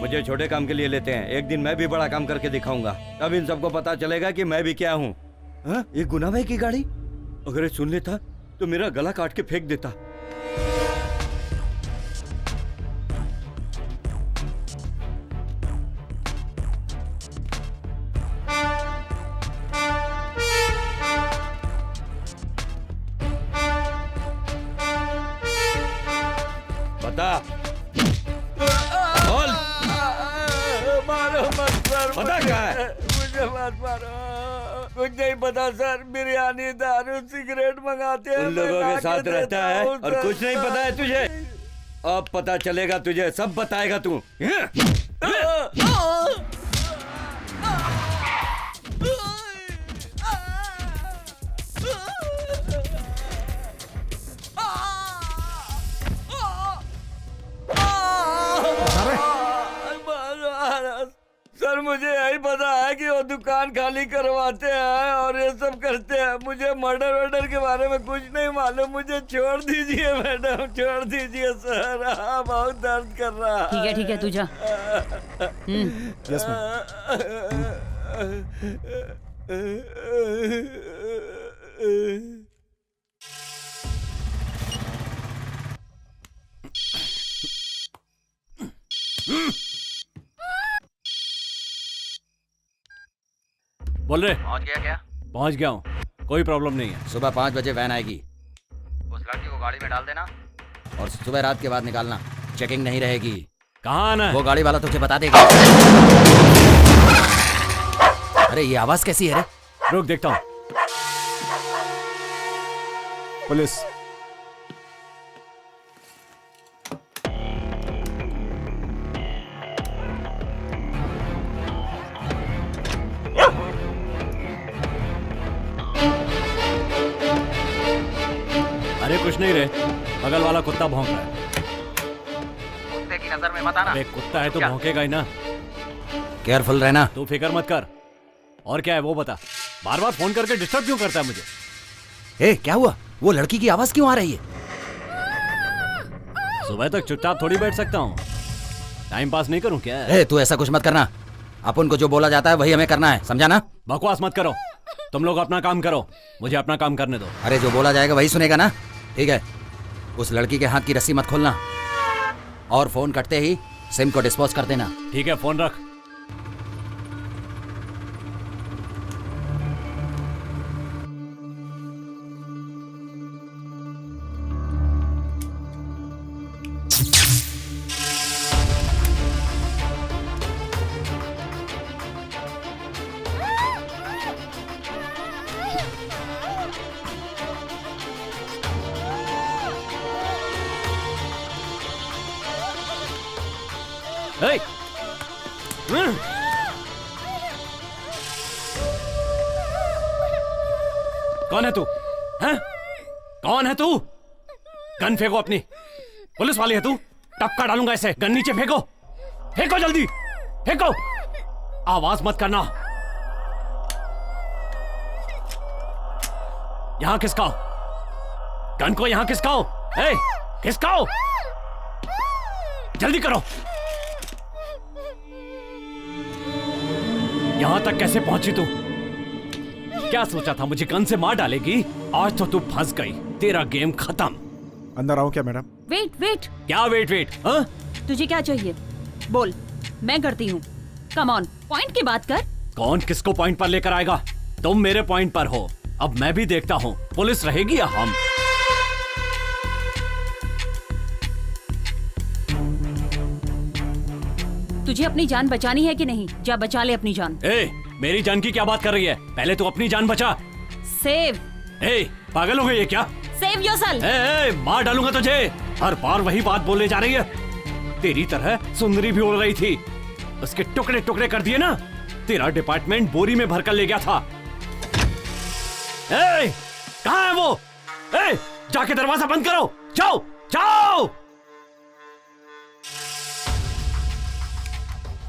मुझे छोटे काम के लिए लेते हैं, एक दिन मैं भी बड़ा काम करके दिखाऊंगा, तब इन सबको पता चलेगा कि मैं भी क्या हूँ। ये गुना भाई की गाड़ी, अगर ये सुन लेता तो मेरा गला काट के फेंक देता। बता, बोल। मारो मत सर, पता क्या है? मुझे मत मारो। कुछ नहीं पता सर, बिरयानी, दारू, सिगरेट मंगाते हैं, उन लोगों के साथ रहता है और कुछ नहीं पता है तुझे। अब पता चलेगा तुझे, सब बताएगा तू। सर मुझे यही पता है कि वो दुकान खाली करवाते हैं और ये सब करते हैं। मुझे मर्डर वर्डर के बारे में कुछ नहीं मालूम। मुझे छोड़ दीजिए मैडम, छोड़ दीजिए सर। बहुत दर्द कर रहा है। ठीक है तू जा। यस बोल रहे। पहुंच गया क्या? पहुंच गया हूँ, कोई प्रॉब्लम नहीं है। सुबह 5 बजे वैन आएगी, उस लड़की को गाड़ी में डाल देना और सुबह रात के बाद निकालना। चेकिंग नहीं रहेगी। कहाँ आना है? वो गाड़ी वाला तुझे बता देगा। अरे ये आवाज कैसी है रे? रुक देखता हूँ। पुलिस। अरे कुछ नहीं रे, बगल वाला कुत्ता भौंक रहा है। कुत्ते की नजर में मत आना। अबे कुत्ता है तो क्या? भौंकेगा ही ना। केयरफुल रहना। तू फिक्र मत कर। और क्या है वो बता, बार बार फोन करके डिस्टर्ब क्यों करता है मुझे? ए क्या हुआ? वो लड़की की आवाज क्यों आ रही है? सुबह तक चुपचाप थोड़ी बैठ सकता हूँ, टाइम पास नहीं करूँ क्या? ए तू ऐसा कुछ मत करना। अपन को जो बोला जाता है वही हमें करना है, समझा ना? बकवास मत करो, तुम लोग अपना काम करो, मुझे अपना काम करने दो। अरे जो बोला जाएगा वही सुनेगा ना? ठीक है, उस लड़की के हाथ की रस्सी मत खोलना और फोन कटते ही सिम को डिस्पोज कर देना। ठीक है, फोन रख। Hey! कौन है तू? हैं? कौन है तू? गन फेंको अपनी। पुलिस वाली है तू? टपका डालूंगा ऐसे। गन नीचे फेंको, फेंको जल्दी, फेंको। आवाज मत करना। यहां खिसकाओ गन को, यहां खिसकाओ। ए, खिसकाओ, जल्दी करो। यहां तक कैसे पहुंची तू? क्या सोचा था मुझे गन से मार डालेगी? आज तो तू फंस गई, तेरा गेम खत्म। अंदर आऊं क्या मैडम? वेट। क्या वेट? हाँ? तुझे क्या चाहिए बोल, मैं करती हूँ। कम ऑन, पॉइंट की बात कर। कौन किसको पॉइंट पर लेकर आएगा? तुम मेरे पॉइंट पर हो, अब मैं भी देखता हूँ पुलिस रहेगी या हम। तुझे अपनी जान बचानी है कि नहीं? जा बचा ले अपनी जान। ए, मेरी जान की क्या बात कर रही है? पहले तू अपनी जान बचा। सेव। ए, पागल हो गई है क्या? Save yourself. ए, मार डालूंगा तुझे। हर बार वही बात बोलने जा रही है। तेरी तरह सुंदरी भी उड़ रही थी, उसके टुकड़े टुकड़े कर दिए ना। तेरा डिपार्टमेंट बोरी में भरकर ले गया था। ए, कहाँ है वो? ए, जाके दरवाजा बंद करो। जाओ जाओ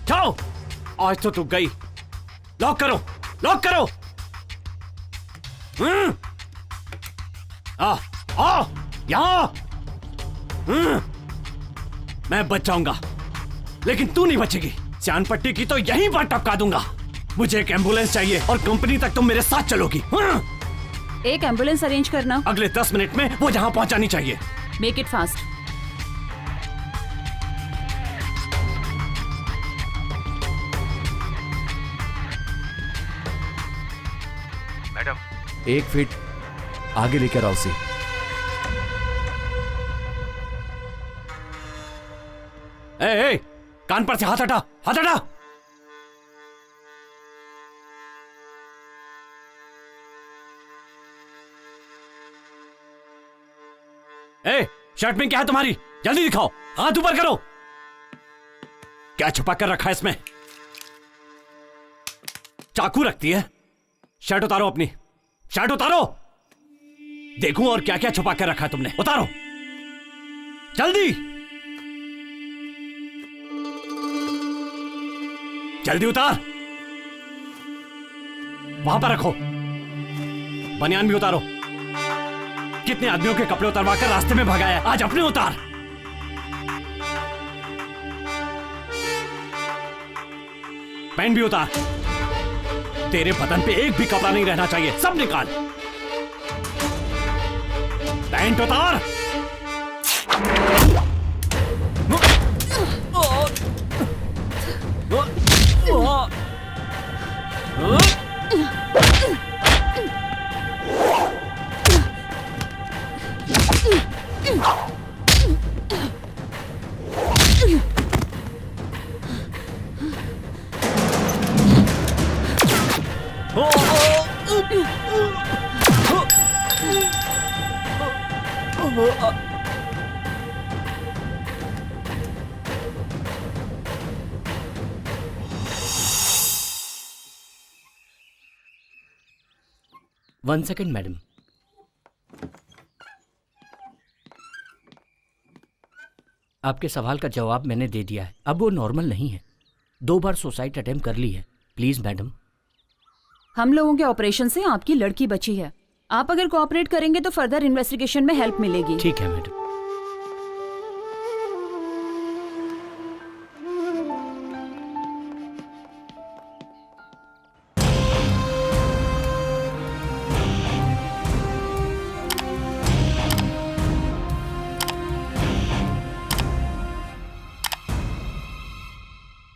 जाओ। आज तो तू गई। लॉक करो, लॉक करो। आ, यहाँ। मैं बच जाऊंगा, लेकिन तू नहीं बचेगी। चांद पट्टी की तो यहीं पर टपका दूंगा। मुझे एक एम्बुलेंस चाहिए और कंपनी तक तुम मेरे साथ चलोगी। हाँ? एक एम्बुलेंस अरेंज करना। अगले 10 मिनट में वो जहां पहुंचानी चाहिए। Make it fast. Madam 1 feet आगे लेकर आओ उसे। ए, कान पर से हाथ हटा, हाथ हटा। ए, शर्ट में क्या है तुम्हारी? जल्दी दिखाओ, हाथ ऊपर करो। क्या छुपा कर रखा है इसमें? चाकू रखती है? शर्ट उतारो अपनी, शर्ट उतारो। देखूं और क्या क्या छुपा कर रखा है तुमने। उतारो जल्दी, जल्दी उतार। वहां पर रखो। बनियान भी उतारो। कितने आदमियों के कपड़े उतारवा कर रास्ते में भगाया, आज अपने उतार। पैंट भी उतार। तेरे बदन पे एक भी कपड़ा नहीं रहना चाहिए, सब निकाल। पैंट उतार। One second madam. आपके सवाल का जवाब मैंने दे दिया है। अब वो नॉर्मल नहीं है। 2 बार सुसाइड अटेम्प्ट कर ली है। Please madam. हम लोगों के ऑपरेशन से आपकी लड़की बची है। आप अगर कोऑपरेट करेंगे तो फर्दर इन्वेस्टिगेशन में हेल्प मिलेगी। ठीक है मैडम।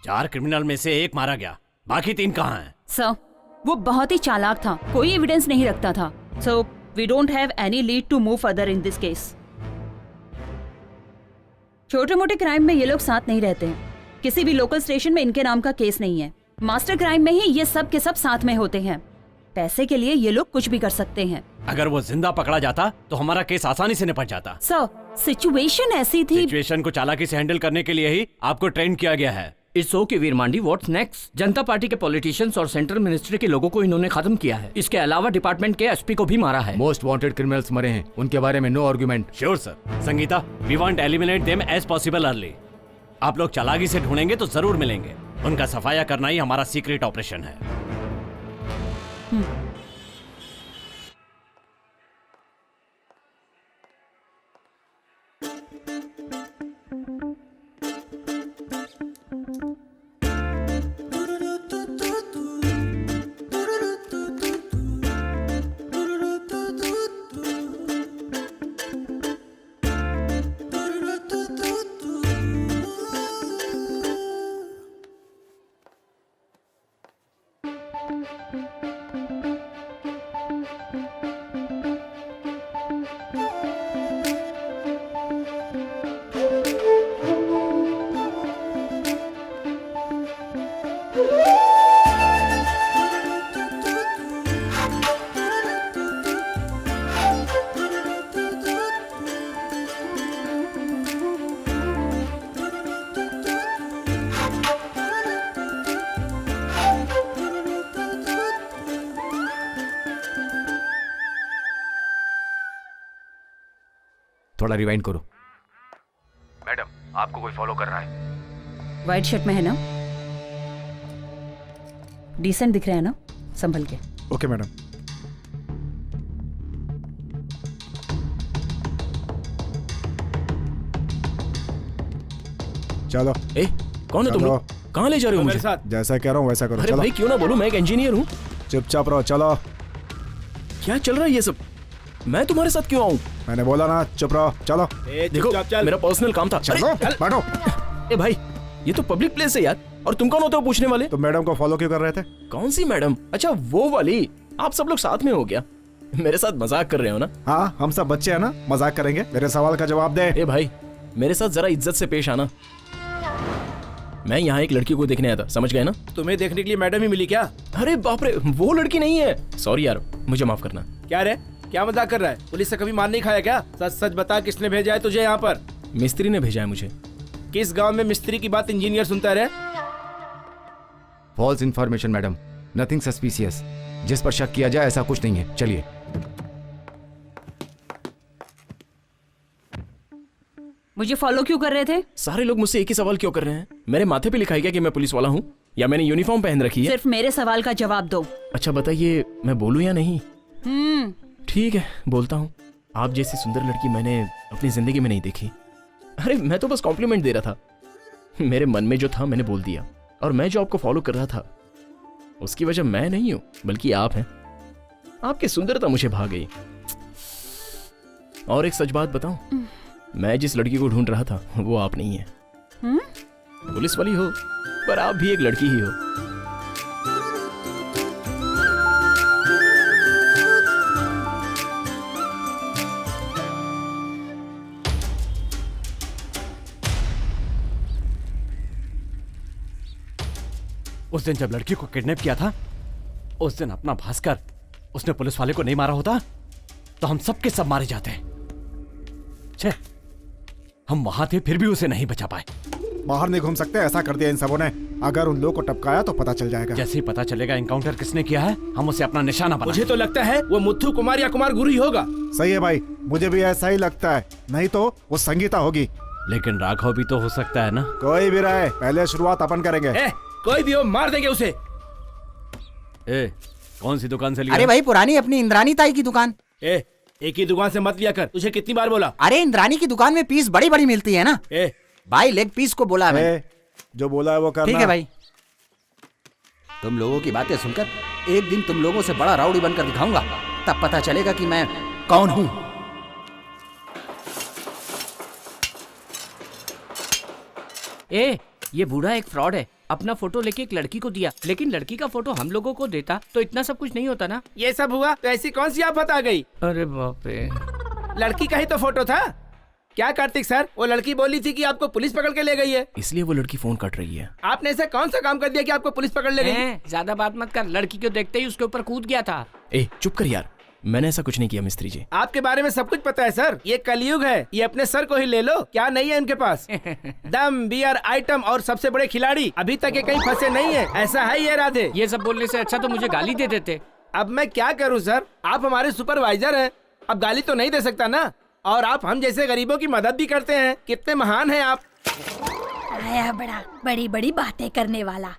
चार क्रिमिनल में से एक मारा गया, बाकी 3 कहां हैं? सर, वो बहुत ही चालाक था, कोई एविडेंस नहीं रखता था। So we don't have any lead to move further in this case. छोटे मोटे क्राइम में ये लोग साथ नहीं रहते हैं। किसी भी लोकल स्टेशन में इनके नाम का केस नहीं है। मास्टर क्राइम में ही ये सब के सब साथ में होते हैं। पैसे के लिए ये लोग कुछ भी कर सकते हैं। अगर वो जिंदा पकड़ा जाता तो हमारा केस आसानी से निपट जाता। सर, सिचुएशन ऐसी थी। सिचुएशन को चालाकी से हैंडल करने के लिए ही आपको ट्रेन किया गया है। इस शो की वीरमांडी व्हाट्स नेक्स्ट। जनता पार्टी के पॉलिटिशियंस और सेंट्रल मिनिस्ट्री के लोगों को इन्होंने खत्म किया है। इसके अलावा डिपार्टमेंट के एसपी को भी मारा है। मोस्ट वांटेड क्रिमिनल्स मरे हैं, उनके बारे में no argument. Sure sir. Sangeeta, we want eliminate them as possible early. आप लोग चालाकी से ढूंढेंगे तो जरूर मिलेंगे। उनका सफाया करना ही हमारा सीक्रेट ऑपरेशन है। थोड़ा रिवाइंड करो। मैडम, आपको कोई फॉलो कर रहा है। व्हाइट शर्ट में है ना? डिसेंट दिख रहा है ना? संभल के। Okay madam. चलो। कौन है तुम चलो। लोग? कहाँ ले जा रहे हो मुझे? जैसा कह रहा हूँ वैसा करो। अरे चलो भाई क्यों ना बोलूं, मैं एक इंजीनियर हूँ। चुपचाप रहो। चलो क्या चल रहा है ये सब? मैं तुम्हारे साथ क्यों आऊँ? मैंने बोला ना चुप रहो। चलो देखो मेरा पर्सनल काम था। चलो बैठो। ए भाई ये तो पब्लिक प्लेस है यार, और तुम कौन होते हो पूछने वाले? तो मैडम को फॉलो क्यों कर रहे थे? कौन सी मैडम? अच्छा वो वाली। आप सब लोग साथ में हो क्या? मेरे साथ मजाक कर रहे हो ना? हाँ हम सब बच्चे हैं ना, मजाक करेंगे। मेरे सवाल का जवाब दे। ए भाई मेरे साथ जरा इज्जत से पेश आना। मैं यहाँ एक लड़की को देखने आया था, समझ गए ना? तुम्हें देखने के लिए मैडम ही मिली क्या? अरे बाप रे, वो लड़की नहीं है। सॉरी यार, मुझे माफ करना। क्या रे, क्या मजाक कर रहा है? पुलिस से कभी मार नहीं खाया क्या? सच सच बता, किसने भेजा है तुझे यहाँ पर? मिस्त्री ने भेजा है मुझे। किस गांव में मिस्त्री की बात इंजीनियर सुनता रहे? False information madam, nothing suspicious. जिस पर शक किया जाए ऐसा कुछ नहीं है। चलिए। मुझे फॉलो क्यों कर रहे थे? सारे लोग मुझसे एक ही सवाल क्यों कर रहे हैं? मेरे माथे पे लिखा है क्या कि मैं पुलिस वाला हूँ, या मैंने यूनिफॉर्म पहन रखी है? सिर्फ मेरे सवाल का जवाब दो। अच्छा बताइए, मैं बोलूँ या नहीं? ठीक है बोलता हूँ। आप जैसी सुंदर लड़की मैंने अपनी जिंदगी में नहीं देखी। अरे मैं तो बस कॉम्प्लीमेंट दे रहा था। मेरे मन में जो था मैंने बोल दिया। और मैं जो आपको फॉलो कर रहा था उसकी वजह मैं नहीं हूं बल्कि आप हैं। आपकी सुंदरता मुझे भा गई। और एक सच बात बताऊं, मैं जिस लड़की को ढूंढ रहा था वो आप नहीं है। पुलिस वाली हो पर आप भी एक लड़की ही हो। उस दिन जब लड़की को किडनैप किया था, उस दिन अपना भास्कर उसने पुलिस वाले को नहीं मारा होता तो हम सब के सब मारे जाते। छे, हम वहां थे फिर भी उसे नहीं बचा पाए। बाहर नहीं घूम सकते, ऐसा कर दिया इन सबों ने। अगर उन लोगों को टपकाया तो पता चल जाएगा। जैसे ही पता चलेगा एनकाउंटर किसने किया है, हम उसे अपना निशाना बना। मुझे तो लगता है वो मुथ्थू कुमार या कुमार गुरु ही होगा। सही है भाई, मुझे भी ऐसा ही लगता है। नहीं तो वो संगीता होगी। लेकिन राघव भी तो हो सकता है ना। कोई भी रहे, पहले शुरुआत अपन करेंगे। कोई भी हो, मार देंगे उसे। कौन सी दुकान से लिया? अरे भाई पुरानी अपनी इंद्रानी ताई की दुकान। एक ही दुकान से मत लिया कर, तुझे कितनी बार बोला? अरे इंद्रानी की दुकान में पीस बड़ी बड़ी मिलती है ना। भाई लेग पीस को बोला मैंने। जो बोला है वो करना। ठीक है भाई। तुम लोगों की बातें सुनकर एक दिन तुम लोगों से बड़ा राउडी बनकर दिखाऊंगा, तब पता चलेगा कि मैं कौन हूं। ये बूढ़ा एक फ्रॉड है। अपना फोटो लेके एक लड़की को दिया, लेकिन लड़की का फोटो हम लोगों को देता तो इतना सब कुछ नहीं होता ना। ये सब हुआ तो ऐसी कौन सी आफत आ गई? अरे बाप रे, लड़की का ही तो फोटो था। क्या कार्तिक सर, वो लड़की बोली थी कि आपको पुलिस पकड़ के ले गई है। इसलिए वो लड़की फोन काट रही है। आपने ऐसा कौन सा काम कर दिया कि आपको पुलिस पकड़ ले गई? ज्यादा बात मत कर। लड़की को देखते ही उसके ऊपर कूद गया था। चुप कर यार, मैंने ऐसा कुछ नहीं किया मिस्त्री जी। आपके बारे में सब कुछ पता है सर। ये कलयुग है, ये अपने सर को ही ले लो। क्या नहीं है इनके पास? दम, बियर, आइटम और सबसे बड़े खिलाड़ी। अभी तक ये कहीं फंसे नहीं है। ऐसा है ये राधे। ये सब बोलने से अच्छा तो मुझे गाली दे देते। अब मैं क्या करूं सर, आप हमारे सुपरवाइजर हैं। अब गाली तो नहीं दे सकता ना। और आप हम जैसे गरीबों की मदद भी करते हैं। कितने महान हैं आप। आया बड़ा बड़ी बड़ी बातें करने वाला।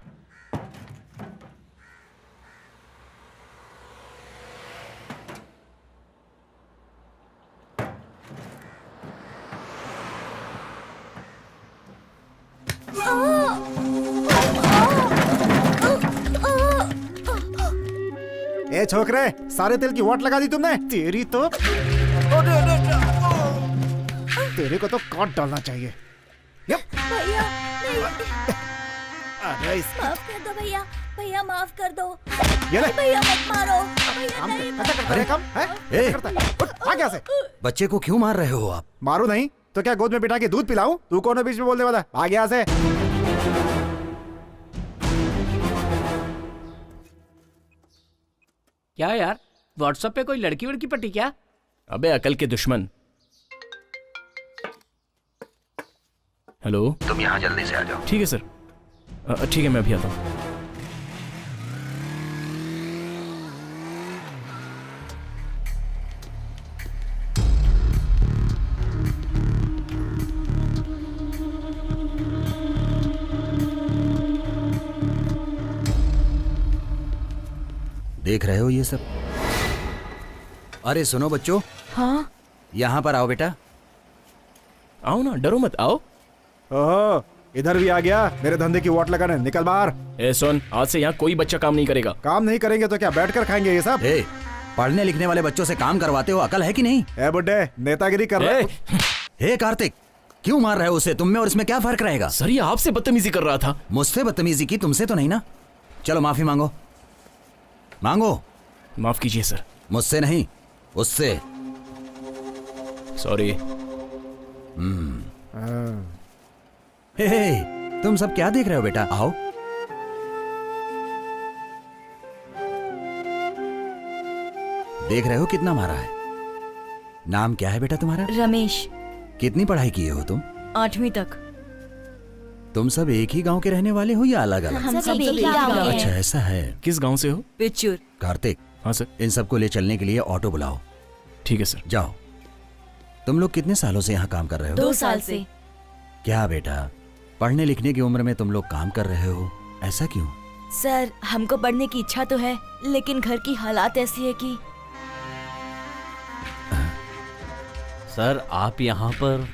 ए छोकरे, सारे तेल की वाट लगा दी तुमने। तेरी तो तेरे को तो काट डालना चाहिए। भैया नहीं। अरे माफ कर दो भैया, भैया माफ कर दो। ये ले। भैया मत मारो। भैया काम नहीं कैसे करता है काम? हैं? कैसे करता है? उठ, आ गया से। बच्चे को क्यों मार रहे हो आप? मारू नहीं तो क्या गोद में बिठा के दूध पिलाऊं? तू कौन है बीच में बोलने वाला? आ गया से। क्या यार, व्हाट्सएप पे कोई लड़की वड़की पटी क्या? अबे अकल के दुश्मन। हेलो, तुम यहाँ जल्दी से आ जाओ। ठीक है सर। ठीक है मैं अभी आता हूँ। देख रहे हो ये सब? अरे सुनो बच्चों। हाँ यहाँ पर आओ बेटा। आओ ना, डरो मत, आओ। ओहो, इधर भी आ गया मेरे धंधे की वोट लगाने। निकल बाहर। ए सुन, आज से यहाँ कोई बच्चा काम नहीं करेगा। काम नहीं करेंगे तो क्या बैठ कर खाएंगे ये सब? ए, पढ़ने लिखने वाले बच्चों से काम करवाते हो, अकल है कि नहीं? ए बुड्ढे, नेतागिरी कर रहे। हे कार्तिक, क्यों मार रहे हो उसे? तुम में और इसमें क्या फर्क रहेगा? सर ये आपसे बदतमीजी कर रहा था। मुझसे बदतमीजी की, तुमसे तो नहीं ना? चलो माफी मांगो, मांगो। माफ कीजिए सर। मुझसे नहीं, उससे। सॉरी। हे, तुम सब क्या देख रहे हो बेटा? आओ। देख रहे हो कितना मारा है? नाम क्या है बेटा तुम्हारा? रमेश। कितनी पढ़ाई किए हो तुम? 8वीं तक। तुम सब एक ही गांव के रहने वाले हो या अलग अलग? हम सब एक ही गाँव के अच्छा हैं। ऐसा है। किस गांव से हो? पिचूर। कार्तिक, हाँ सर। इन सबको ले चलने के लिए ऑटो बुलाओ। ठीक है सर। जाओ। तुम लोग कितने सालों से यहाँ काम कर रहे हो? 2 साल से। क्या बेटा, पढ़ने लिखने की उम्र में तुम लोग काम कर रहे हो, ऐसा क्यों? सर हमको पढ़ने की इच्छा तो है, लेकिन घर की हालात ऐसी है कि। सर आप यहाँ पर?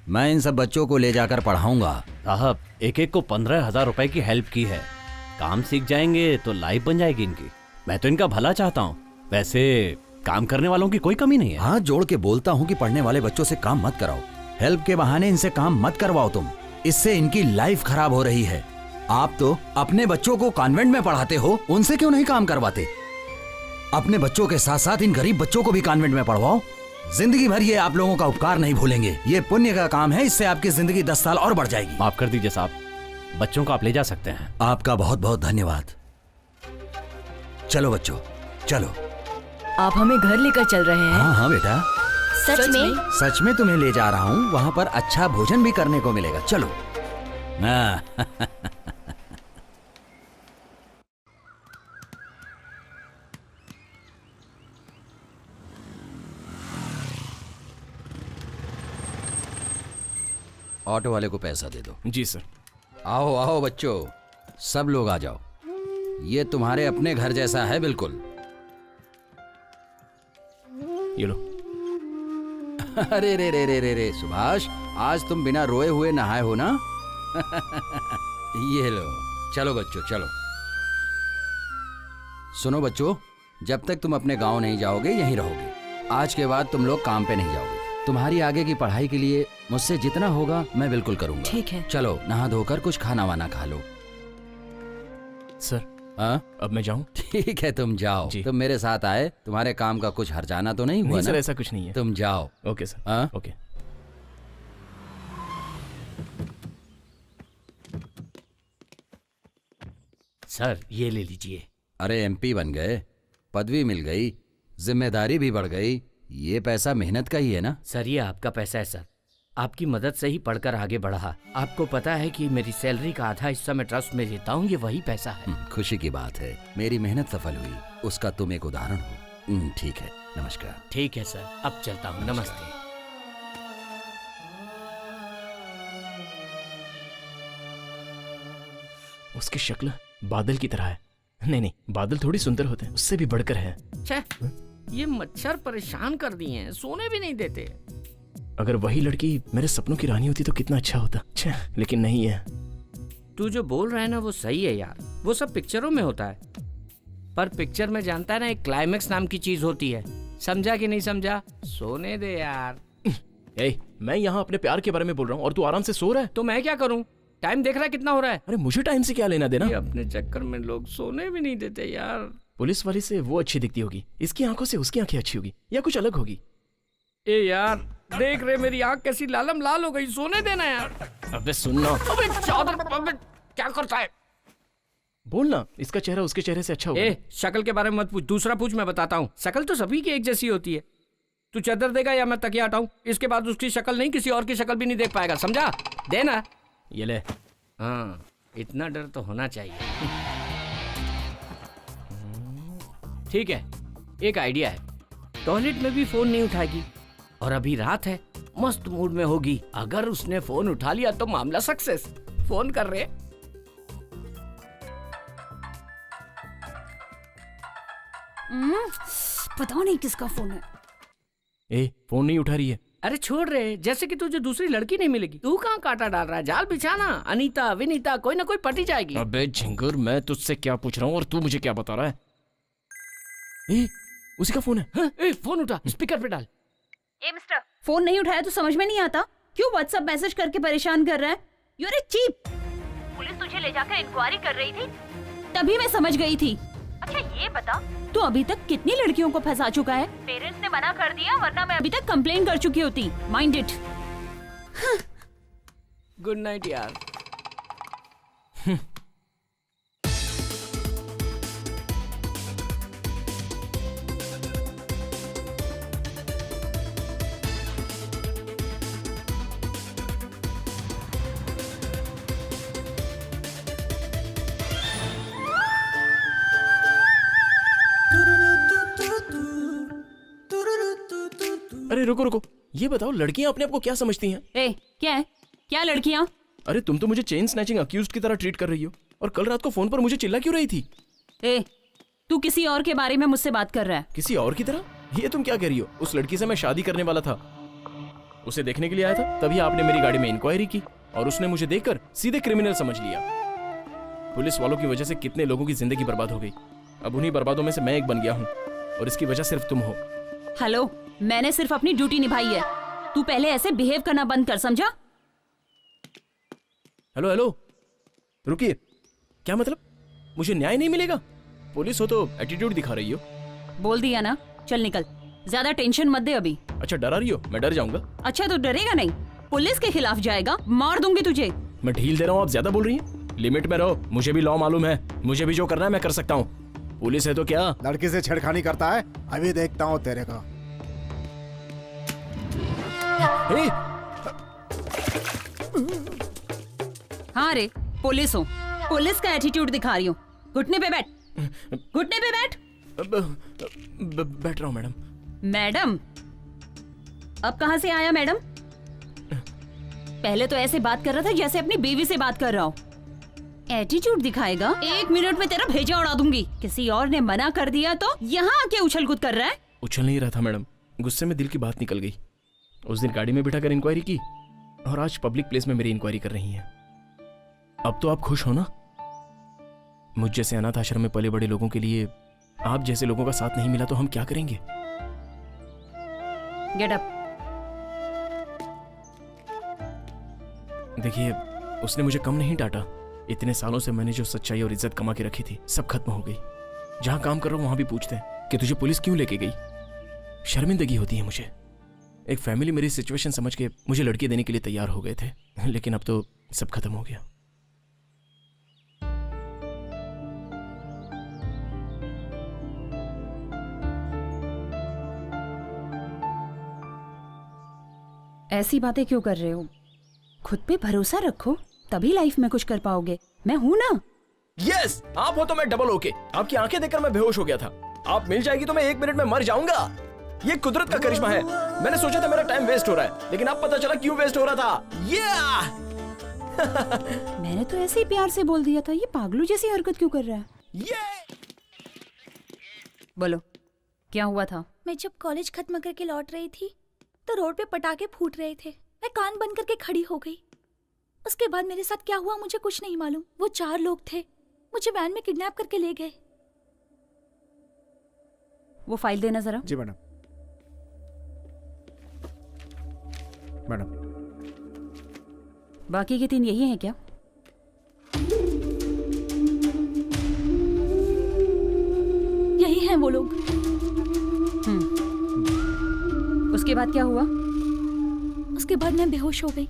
मैं इन सब बच्चों को ले जाकर पढ़ाऊंगा। साहब एक एक को 15,000 रुपए की हेल्प की है। काम सीख जाएंगे तो लाइफ बन जाएगी इनकी। मैं तो इनका भला चाहता हूँ। वैसे काम करने वालों की कोई कमी नहीं है। हाथ जोड़ के बोलता हूँ कि पढ़ने वाले बच्चों से काम मत कराओ। हेल्प के बहाने इनसे काम मत करवाओ तुम। इससे इनकी लाइफ खराब हो रही है। आप तो अपने बच्चों को कॉन्वेंट में पढ़ाते हो, उनसे क्यों नहीं काम करवाते? अपने बच्चों के साथ साथ इन गरीब बच्चों को भी कॉन्वेंट में पढ़वाओ। जिंदगी भर ये आप लोगों का उपकार नहीं भूलेंगे। ये पुण्य का काम है, इससे आपकी जिंदगी 10 साल और बढ़ जाएगी। माफ कर दीजिए साहब, बच्चों को आप ले जा सकते हैं। आपका बहुत बहुत धन्यवाद। चलो बच्चों, चलो। आप हमें घर लेकर चल रहे हैं? हाँ हाँ बेटा, सच में? सच में तुम्हें ले जा रहा हूँ। वहाँ पर अच्छा भोजन भी करने को मिलेगा। चलो। ऑटो वाले को पैसा दे दो। जी सर। आओ आओ बच्चों, सब लोग आ जाओ। ये तुम्हारे अपने घर जैसा है बिल्कुल। ये लो। अरे रे रे रे रे रे सुभाष, आज तुम बिना रोए हुए नहाए हो ना? ये लो। चलो बच्चों चलो। सुनो बच्चों, जब तक तुम अपने गांव नहीं जाओगे यहीं रहोगे। आज के बाद तुम लोग काम पे नहीं जाओगे। तुम्हारी आगे की पढ़ाई के लिए मुझसे जितना होगा मैं बिल्कुल करूंगा। ठीक है। चलो नहा धोकर कुछ खाना वाना खा लो। सर हाँ अब मैं जाऊं? ठीक है तुम जाओ। तुम मेरे साथ आए, तुम्हारे काम का कुछ हर्जाना तो नहीं हुआ? नहीं सर, ना? ऐसा कुछ नहीं है। तुम जाओ। Okay sir. हाँ? ओके। सर ये ले लीजिए। अरे एमपी बन गए, पदवी मिल गई, जिम्मेदारी भी बढ़ गई। ये पैसा मेहनत का ही है ना? सर ये आपका पैसा है सर। आपकी मदद से ही पढ़कर आगे बढ़ा। आपको पता है कि मेरी सैलरी का आधा हिस्सा मैं ट्रस्ट में देता हूँ, ये वही पैसा है। खुशी की बात है। मेरी मेहनत सफल हुई, उसका तुम एक उदाहरण हो। ठीक है, नमस्कार। ठीक है सर, अब चलता हूँ। नमस्ते। उसकी शक्ल बादल की तरह है। नहीं नहीं, बादल थोड़ी सुंदर होते हैं, उससे भी बढ़कर है। ये मच्छर परेशान कर दिए हैं, सोने भी नहीं देते। अगर वही लड़की मेरे सपनों की रानी होती तो कितना अच्छा होता। लेकिन नहीं है। तू जो बोल रहा है ना वो सही है यार, वो सब पिक्चरों में होता है। पर पिक्चर में जानता है ना, एक क्लाइमेक्स नाम की चीज होती है। समझा कि नहीं समझा? सोने दे यार। मैं यहाँ अपने प्यार के बारे में बोल रहा हूँ और तू आराम से सो रहा है। तो मैं क्या करूँ? टाइम देख रहा है कितना हो रहा है? अरे मुझे टाइम से क्या लेना देना? ये अपने चक्कर में लोग सोने भी नहीं देते यार। पुलिस वाली से वो अच्छी दिखती होगी, इसकी आंखों से उसकी आंखें अच्छी होगी, या कुछ अलग होगी। ए यार देख रहे मेरी आंख कैसी लालम लाल हो गई, सोने देना यार। अबे सुनना। अबे चादर, अबे क्या करता है? बोलना, इसका चेहरा उसके चेहरे से अच्छा होगा। ए शक्ल के बारे में मत पूछ, दूसरा पूछ, मैं बताता हूँ। शक्ल तो सभी की एक जैसी होती है। तू चादर देगा या मैं तकिया हटाऊं? इसके बाद उसकी शक्ल नहीं, किसी और की शक्ल भी नहीं देख पाएगा, समझा? देना। ये ले। हाँ इतना डर तो होना चाहिए। ठीक है, एक आइडिया है। टॉयलेट में भी फोन नहीं उठाएगी और अभी रात है, मस्त मूड में होगी। अगर उसने फोन उठा लिया तो मामला सक्सेस। फोन कर रहे। पता नहीं किसका फोन है। ए फोन नहीं उठा रही है, अरे छोड़ रहे, जैसे कि तुझे दूसरी लड़की नहीं मिलेगी। तू कहाँ कांटा डाल रहा है? जाल बिछाना। अनीता विनीता कोई ना कोई पटी जाएगी। अबे झिंगुर, मैं तुझसे क्या पूछ रहा हूँ और तू मुझे क्या बता रहा है? उसी का फोन है। हाँ, फोन उठा, स्पीकर पे डाल। ए मिस्टर, फोन नहीं उठाया तो समझ में नहीं आता? क्यों व्हाट्सएप मैसेज करके परेशान कर रहा है? You are a cheap. Police तुझे ले जाकर इंक्वायरी कर रही थी, तभी मैं समझ गई थी। अच्छा ये बता, तू अभी तक कितनी लड़कियों को फंसा चुका है? पेरेंट्स ने मना कर दिया, वरना मैं अभी तक कंप्लेन कर चुकी होती। Mind it. गुड नाइट यार। अरे रुको रुको, ये बताओ लड़कियां अपने आप को क्या समझती हैं? ए, क्या है? क्या लड़कियां? अरे तुम तो मुझे चेन स्नैचिंग अक्यूज्ड की तरह ट्रीट कर रही हो, और कल रात को फोन पर मुझे चिल्ला क्यों रही थी? ए, तू किसी और के बारे में मुझसे बात कर रहा है? किसी और की तरह? ये तुम क्या कह रही हो? उस लड़की से मैं शादी करने वाला था, उसे देखने के लिए आया था, तभी आपने मेरी गाड़ी में इंक्वायरी की और उसने मुझे देखकर सीधे क्रिमिनल समझ लिया। पुलिस वालों की वजह से कितने लोगों की जिंदगी बर्बाद हो गई। अब उन्हीं बर्बादों में से मैं एक बन गया हूँ, और इसकी वजह सिर्फ तुम हो। हेलो, मैंने सिर्फ अपनी ड्यूटी निभाई है। तू पहले ऐसे बिहेव करना बंद कर, समझा? हेलो हेलो, रुकिए। क्या मतलब? मुझे न्याय नहीं मिलेगा? पुलिस हो तो एटीट्यूड दिखा रही हो। बोल दिया ना, चल निकल। ज्यादा टेंशन मत दे अभी। अच्छा डरा रही हो? मैं डर जाऊंगा? अच्छा तो डरेगा नहीं, पुलिस के खिलाफ जाएगा, मार दूंगी तुझे। मैं ढील दे रहा हूँ, आप ज्यादा बोल रही हैं। लिमिट में रहो, मुझे भी लॉ मालूम है, मुझे भी जो करना है मैं कर सकता हूँ। पुलिस है तो क्या? लड़की से छेड़खानी करता है, अभी देखता हूँ तेरे को। हाँ रे, पुलिस हो, पुलिस का एटीट्यूड दिखा रही हूँ। घुटने पे बैठ, घुटने पे बैठ। बैठ रहा हूँ मैडम। मैडम? अब कहाँ से आया मैडम? पहले तो ऐसे बात कर रहा था जैसे अपनी बीवी से बात कर रहा हो। एटीट्यूड दिखाएगा, 1 मिनट में तेरा भेजा उड़ा दूंगी। किसी और ने मना कर दिया तो यहाँ आके उछल कूद कर रहा है। उछल नहीं रहा था मैडम, गुस्से में दिल की बात निकल गई। उस दिन गाड़ी में बिठाकर इंक्वायरी की, और आज पब्लिक प्लेस में मेरी इंक्वायरी कर रही हैं। अब तो आप खुश हो ना? मुझ जैसे अनाथ आश्रम में पले बड़े लोगों के लिए आप जैसे लोगों का साथ नहीं मिला तो हम क्या करेंगे? Get up. देखिए, उसने मुझे कम नहीं डांटा। इतने सालों से मैंने जो सच्चाई और इज्जत कमा के रखी थी, सब खत्म हो गई। जहां काम कर रहा हूं वहां भी पूछते हैं कि तुझे पुलिस क्यों लेके गई। शर्मिंदगी होती है मुझे। एक फैमिली मेरी सिचुएशन समझ के मुझे लड़की देने के लिए तैयार हो गए थे, लेकिन अब तो सब खत्म हो गया। ऐसी बातें क्यों कर रहे हो? खुद पे भरोसा रखो, तभी लाइफ में कुछ कर पाओगे। मैं हूं ना। यस, आप हो तो मैं डबल ओके। आपकी आंखें देखकर मैं बेहोश हो गया था। आप मिल जाएगी तो मैं 1 मिनट में मर जाऊंगा। ये कुदरत का करिश्मा है। मैंने सोचा था मेरा टाइम वेस्ट हो रहा है, लेकिन अब पता चला क्यों वेस्ट हो रहा था। मैंने तो ऐसे ही प्यार से बोल दिया था। ये पागलों जैसी हरकत क्यों कर रहा है? बोलो, क्या हुआ था? मैं जब कॉलेज खत्म करके लौट रही थी तो रोड पे पटाखे फूट रहे थे। मैं कान बंद करके खड़ी हो गई। उसके बाद मेरे साथ क्या हुआ मुझे कुछ नहीं मालूम। वो 4 लोग थे, मुझे वैन में किडनैप करके ले गए। वो फाइल देना जरा। जी मैडम। मैडम, बाकी के 3 यही हैं क्या? यही हैं वो लोग। उसके बाद क्या हुआ? उसके बाद मैं बेहोश हो गई।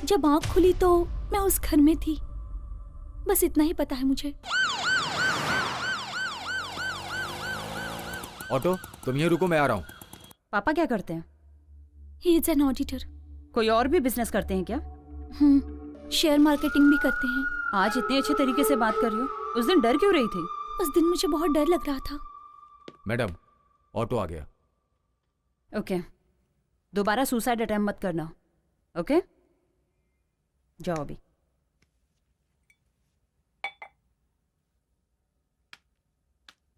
जब आंख खुली तो मैं उस घर में थी। बस इतना ही पता है मुझे। ऑटो, तुम यहीं रुको, मैं आ रहा हूँ। पापा क्या करते हैं? He is an auditor. कोई और भी बिजनेस करते हैं क्या? शेयर मार्केटिंग भी करते हैं। आज इतने अच्छे तरीके से बात कर रही हो, उस दिन डर क्यों रही थी? उस दिन मुझे बहुत डर लग रहा था। मैडम, ऑटो आ गया। ओके, दोबारा सुसाइड अटेम्प्ट मत करना। ओके, जाओ अभी।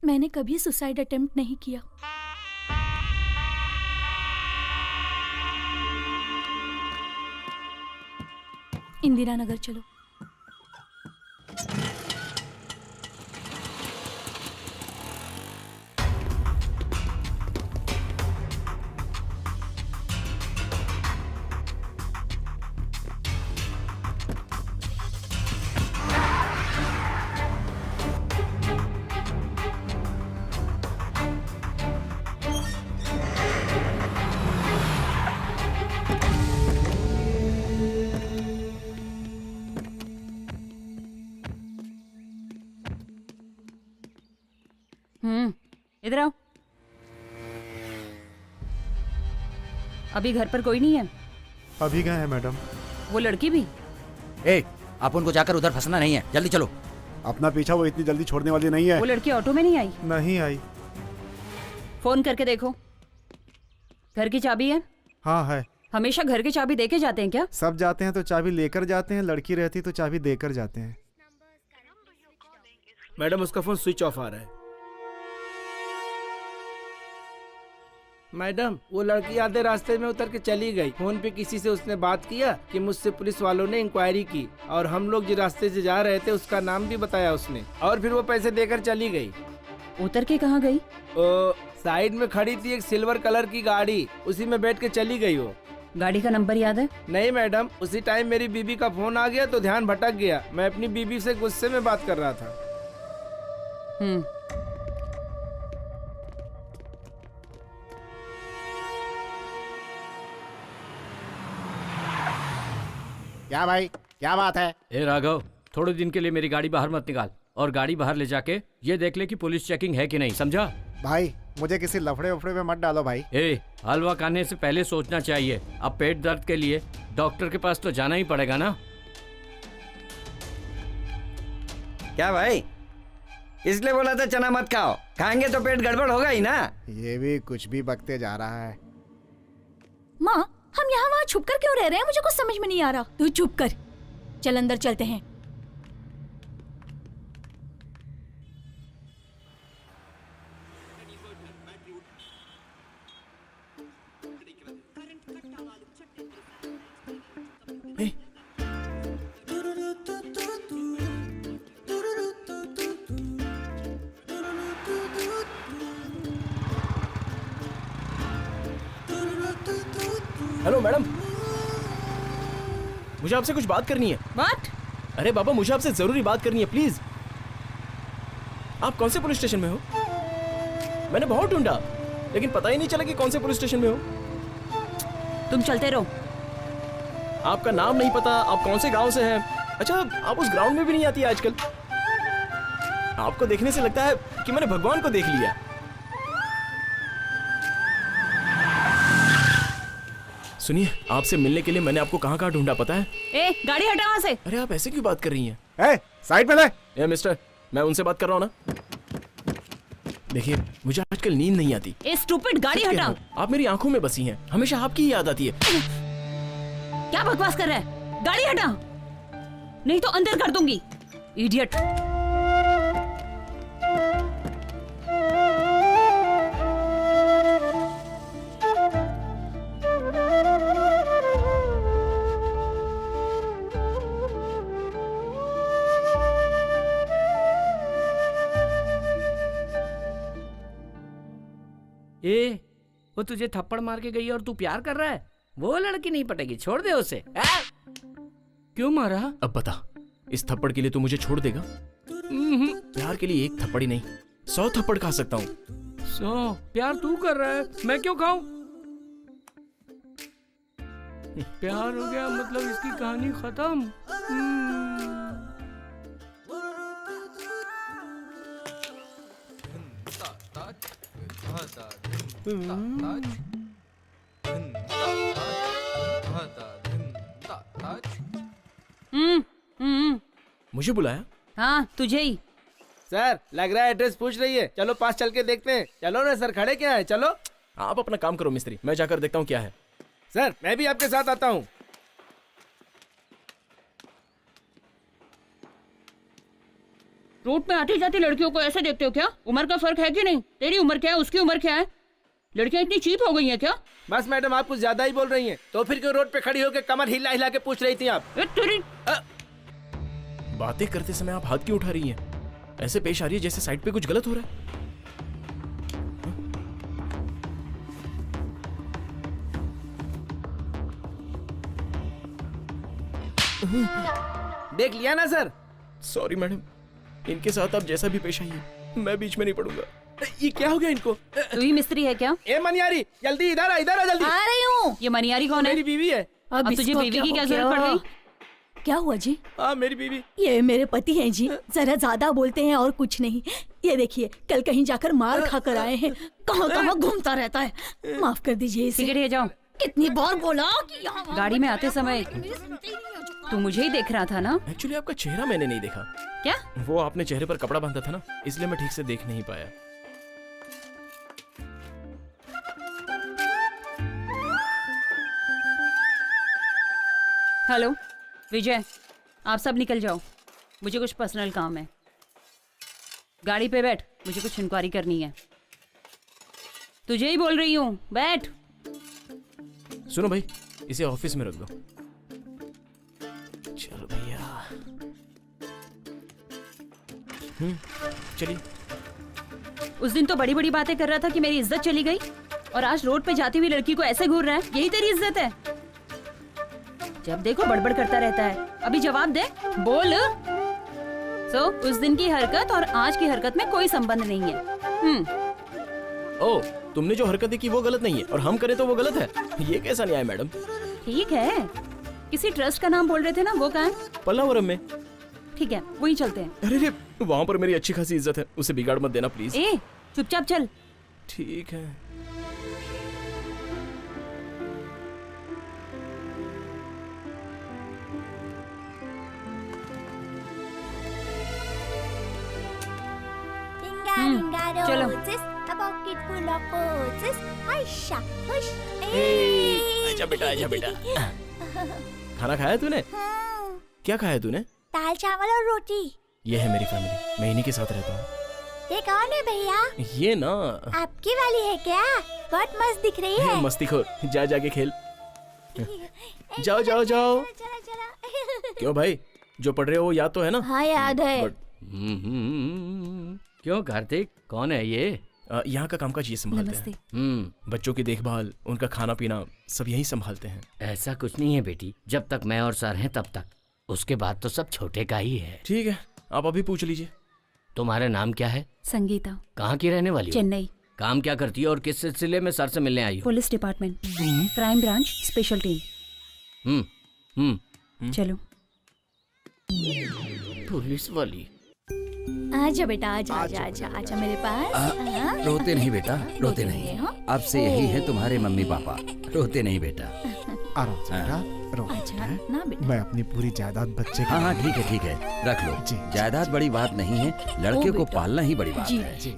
मैंने कभी सुसाइड अटेम्प्ट नहीं किया। इंदिरा नगर चलो। इधर आओ। अभी घर पर कोई नहीं है? अभी गए हैं मैडम। वो लड़की भी? ए, आप उनको जाकर उधर फंसना नहीं है, जल्दी चलो। अपना पीछा वो इतनी जल्दी छोड़ने वाली नहीं है। वो लड़की ऑटो में नहीं आई? नहीं आई। फोन करके देखो। घर की चाबी है? हाँ है। हमेशा घर की चाबी देके जाते हैं क्या? सब जाते हैं तो चाबी लेकर जाते हैं, लड़की रहती तो चाबी देकर जाते हैं। मैडम उसका फोन स्विच ऑफ आ रहा है। मैडम वो लड़की आधे रास्ते में उतर के चली गई। फोन पे किसी से उसने बात किया कि मुझसे पुलिस वालों ने इंक्वायरी की और हम लोग जिस रास्ते से जा रहे थे उसका नाम भी बताया उसने, और फिर वो पैसे देकर चली गई। उतर के कहाँ गई? साइड में खड़ी थी एक सिल्वर कलर की गाड़ी, उसी में बैठ के चली गई वो। गाड़ी का नंबर याद है? नहीं मैडम, उसी टाइम मेरी बीबी का फोन आ गया तो ध्यान भटक गया। मैं अपनी बीबी से गुस्से में बात कर रहा था। क्या भाई, क्या बात है? ए राघव, थोड़े दिन के लिए मेरी गाड़ी बाहर मत निकाल, और गाड़ी बाहर ले जाके ये देख ले कि पुलिस चेकिंग है कि नहीं, समझा? भाई मुझे किसी लफड़े उफड़े में मत डालो भाई। ए, हलवा खाने से पहले सोचना चाहिए। अब पेट दर्द के लिए डॉक्टर के पास तो जाना ही पड़ेगा ना। क्या भाई, इसलिए बोला था चना मत खाओ, खाएंगे तो पेट गड़बड़ होगा ही ना। ये भी कुछ भी बकते जा रहा है। माँ, हम यहाँ वहाँ छुप कर क्यों रह रहे हैं? मुझे कुछ समझ में नहीं आ रहा। तू चुप कर, चल अंदर चलते हैं। हेलो मैडम, मुझे आपसे कुछ बात करनी है। What? अरे बाबा, मुझे आपसे जरूरी बात करनी है, प्लीज। आप कौन से पुलिस स्टेशन में हो? मैंने बहुत ढूंढा लेकिन पता ही नहीं चला कि कौन से पुलिस स्टेशन में हो। तुम चलते रहो। आपका नाम नहीं पता, आप कौन से गांव से हैं। अच्छा, आप उस ग्राउंड में भी नहीं आती आजकल। आपको देखने से लगता है कि मैंने भगवान को देख लिया। सुनिए, आपसे मिलने के लिए मैंने आपको कहाँ कहाँ ढूंढा पता है? ए, गाड़ी हटा वहाँ से। अरे आप ऐसे क्यों बात कर रही हैं? साइड में ले। ए मिस्टर, मैं उनसे बात कर रहा हूँ ना। देखिए, मुझे आजकल नींद नहीं आती। ए स्टूपिड, गाड़ी हटा। आप मेरी आंखों में बसी हैं, हमेशा आपकी ही याद आती है। क्या बकवास कर रहा है? गाड़ी हटा, नहीं तो अंदर कर दूंगी, इडियट। ए, वो तुझे थप्पड़ मार के गई और तू प्यार कर रहा है? वो लड़की नहीं पटेगी, छोड़ दे उसे। क्यों मारा? अब बता, इस थप्पड़ के लिए तू मुझे छोड़ देगा? प्यार के लिए एक थप्पड़ ही नहीं, 100 थप्पड़ खा सकता हूँ। 100? प्यार तू कर रहा है, मैं क्यों खाऊं? प्यार हो गया मतलब इसकी कहानी खत्म। मुझे बुलाया? हाँ, तुझे ही। सर, लग रहा है एड्रेस पूछ रही है, चलो पास चल के देखते हैं। चलो ना सर, खड़े क्या है, चलो। आप अपना काम करो मिस्त्री, मैं जाकर देखता हूँ क्या है। सर, मैं भी आपके साथ आता हूँ। रोड पे आती जाती लड़कियों को ऐसे देखते हो क्या? उम्र का फर्क है कि नहीं? तेरी उम्र क्या है, उसकी उम्र क्या है? लड़कियां इतनी चीप हो गई हैं क्या? बस मैडम आप कुछ ज्यादा ही बोल रही हैं। तो फिर क्यों रोड पे खड़ी होकर कमर हिला हिला के पूछ रही थी आप? ए, तेरी बातें करते समय आप हाथ क्यों उठा रही हैं? ऐसे पेश आ रही है जैसे साइड पे कुछ गलत हो रहा है। देख लिया ना सर? सॉरी मैडम, इनके साथ आप जैसा भी पेश आइए, मैं बीच में नहीं पड़ूंगा। ये क्या हो गया इनको? तू ही मिस्त्री है क्या? ए मनियारी, जल्दी इधर आ जल्दी। आ रही हूँ। ये मनियारी कौन है? मेरी बीवी है। अब तुझे बीवी की क्या जरूरत पड़ गई? क्या हुआ जी? हाँ मेरी बीवी। ये मेरे पति हैं जी, जरा ज्यादा बोलते हैं और कुछ नहीं। ये देखिए, कल कहीं जाकर मार खाकर आए हैं, कहाँ कहाँ घूमता रहता है। माफ कर दीजिए इसे। टिकट ले जाओ। कितनी बार बोला कि यहाँ गाड़ी में आते समय तू मुझे ही देख रहा था ना? एक्चुअली आपका चेहरा मैंने नहीं देखा। क्या? वो आपने चेहरे पर कपड़ा बांधा था ना, इसलिए मैं ठीक से देख नहीं पाया। हेलो विजय, आप सब निकल जाओ, मुझे कुछ पर्सनल काम है। गाड़ी पे बैठ, मुझे कुछ इंक्वायरी करनी है। तुझे ही बोल रही हूँ, बैठ। सुनो भाई, इसे ऑफिस में रख दो। चलो भैया। चलिए। उस दिन तो बड़ी बड़ी बातें कर रहा था कि मेरी इज्जत चली गई, और आज रोड पे जाती हुई लड़की को ऐसे घूर रहा है। यही तेरी इज्जत है? जब देखो बड़बड़ करता रहता है। अभी जवाब दे, बोल। उस दिन की हरकत और आज की हरकत में कोई संबंध नहीं है। ओ, तुमने जो हरकतें की वो गलत नहीं है और हम करें तो वो गलत है। ये कैसा न्याय मैडम? ठीक है, किसी ट्रस्ट का नाम बोल रहे थे ना, वो कहाँ है? पल्लावरम में। ठीक है, वहीं चलते हैं। अरे वहाँ पर मेरी अच्छी खासी इज्जत है, उसे बिगाड़ मत देना प्लीज। ए, चुपचाप चल। ठीक है। चलो। आजा बेटा, आजा बेटा। खाना खाया तूने? क्या खाया तूने? दाल चावल और रोटी। ये है मेरी फैमिली, मैं इन्हीं के साथ रहता हूँ। ये कौन है भैया? ये ना आपकी वाली है क्या? बहुत मस्त दिख रही है। मस्तीखोर, जा जाके खेल। जाओ जाओ जाओ। चला चला। क्यों भाई, जो पढ़ रहे हो वो याद तो है ना? हाँ याद है। क्यों कार्तिक, कौन है ये? यहाँ का कामकाज ये संभालते नमस्ते। हैं। बच्चों की देखभाल, उनका खाना पीना सब यही संभालते हैं। ऐसा कुछ नहीं है बेटी, जब तक मैं और सर हैं तब तक, उसके बाद तो सब छोटे का ही है। ठीक है, आप अभी पूछ लीजिए। तुम्हारा नाम क्या है? संगीता। कहाँ की रहने वाली हो? चेन्नई। काम क्या करती है और किस सिलसिले में सर से मिलने आई हो? Police department, crime branch, special team. चलो। पुलिस वाली। आजा बेटा, आजा आजा आजा आजा मेरे पास। रोते नहीं बेटा, रोते नहीं। हाँ? अब से यही है तुम्हारे मम्मी पापा, रोते नहीं बेटा। आराम से बेटा, रो मत। अच्छा ना बेटा। मैं अपनी पूरी जायदाद बच्चे हाँ हाँ के ठीक है, रख लो। जी। जायदाद बड़ी बात नहीं है, लड़के को बेटा। पालना ही बड़ी बात जी। है। जी।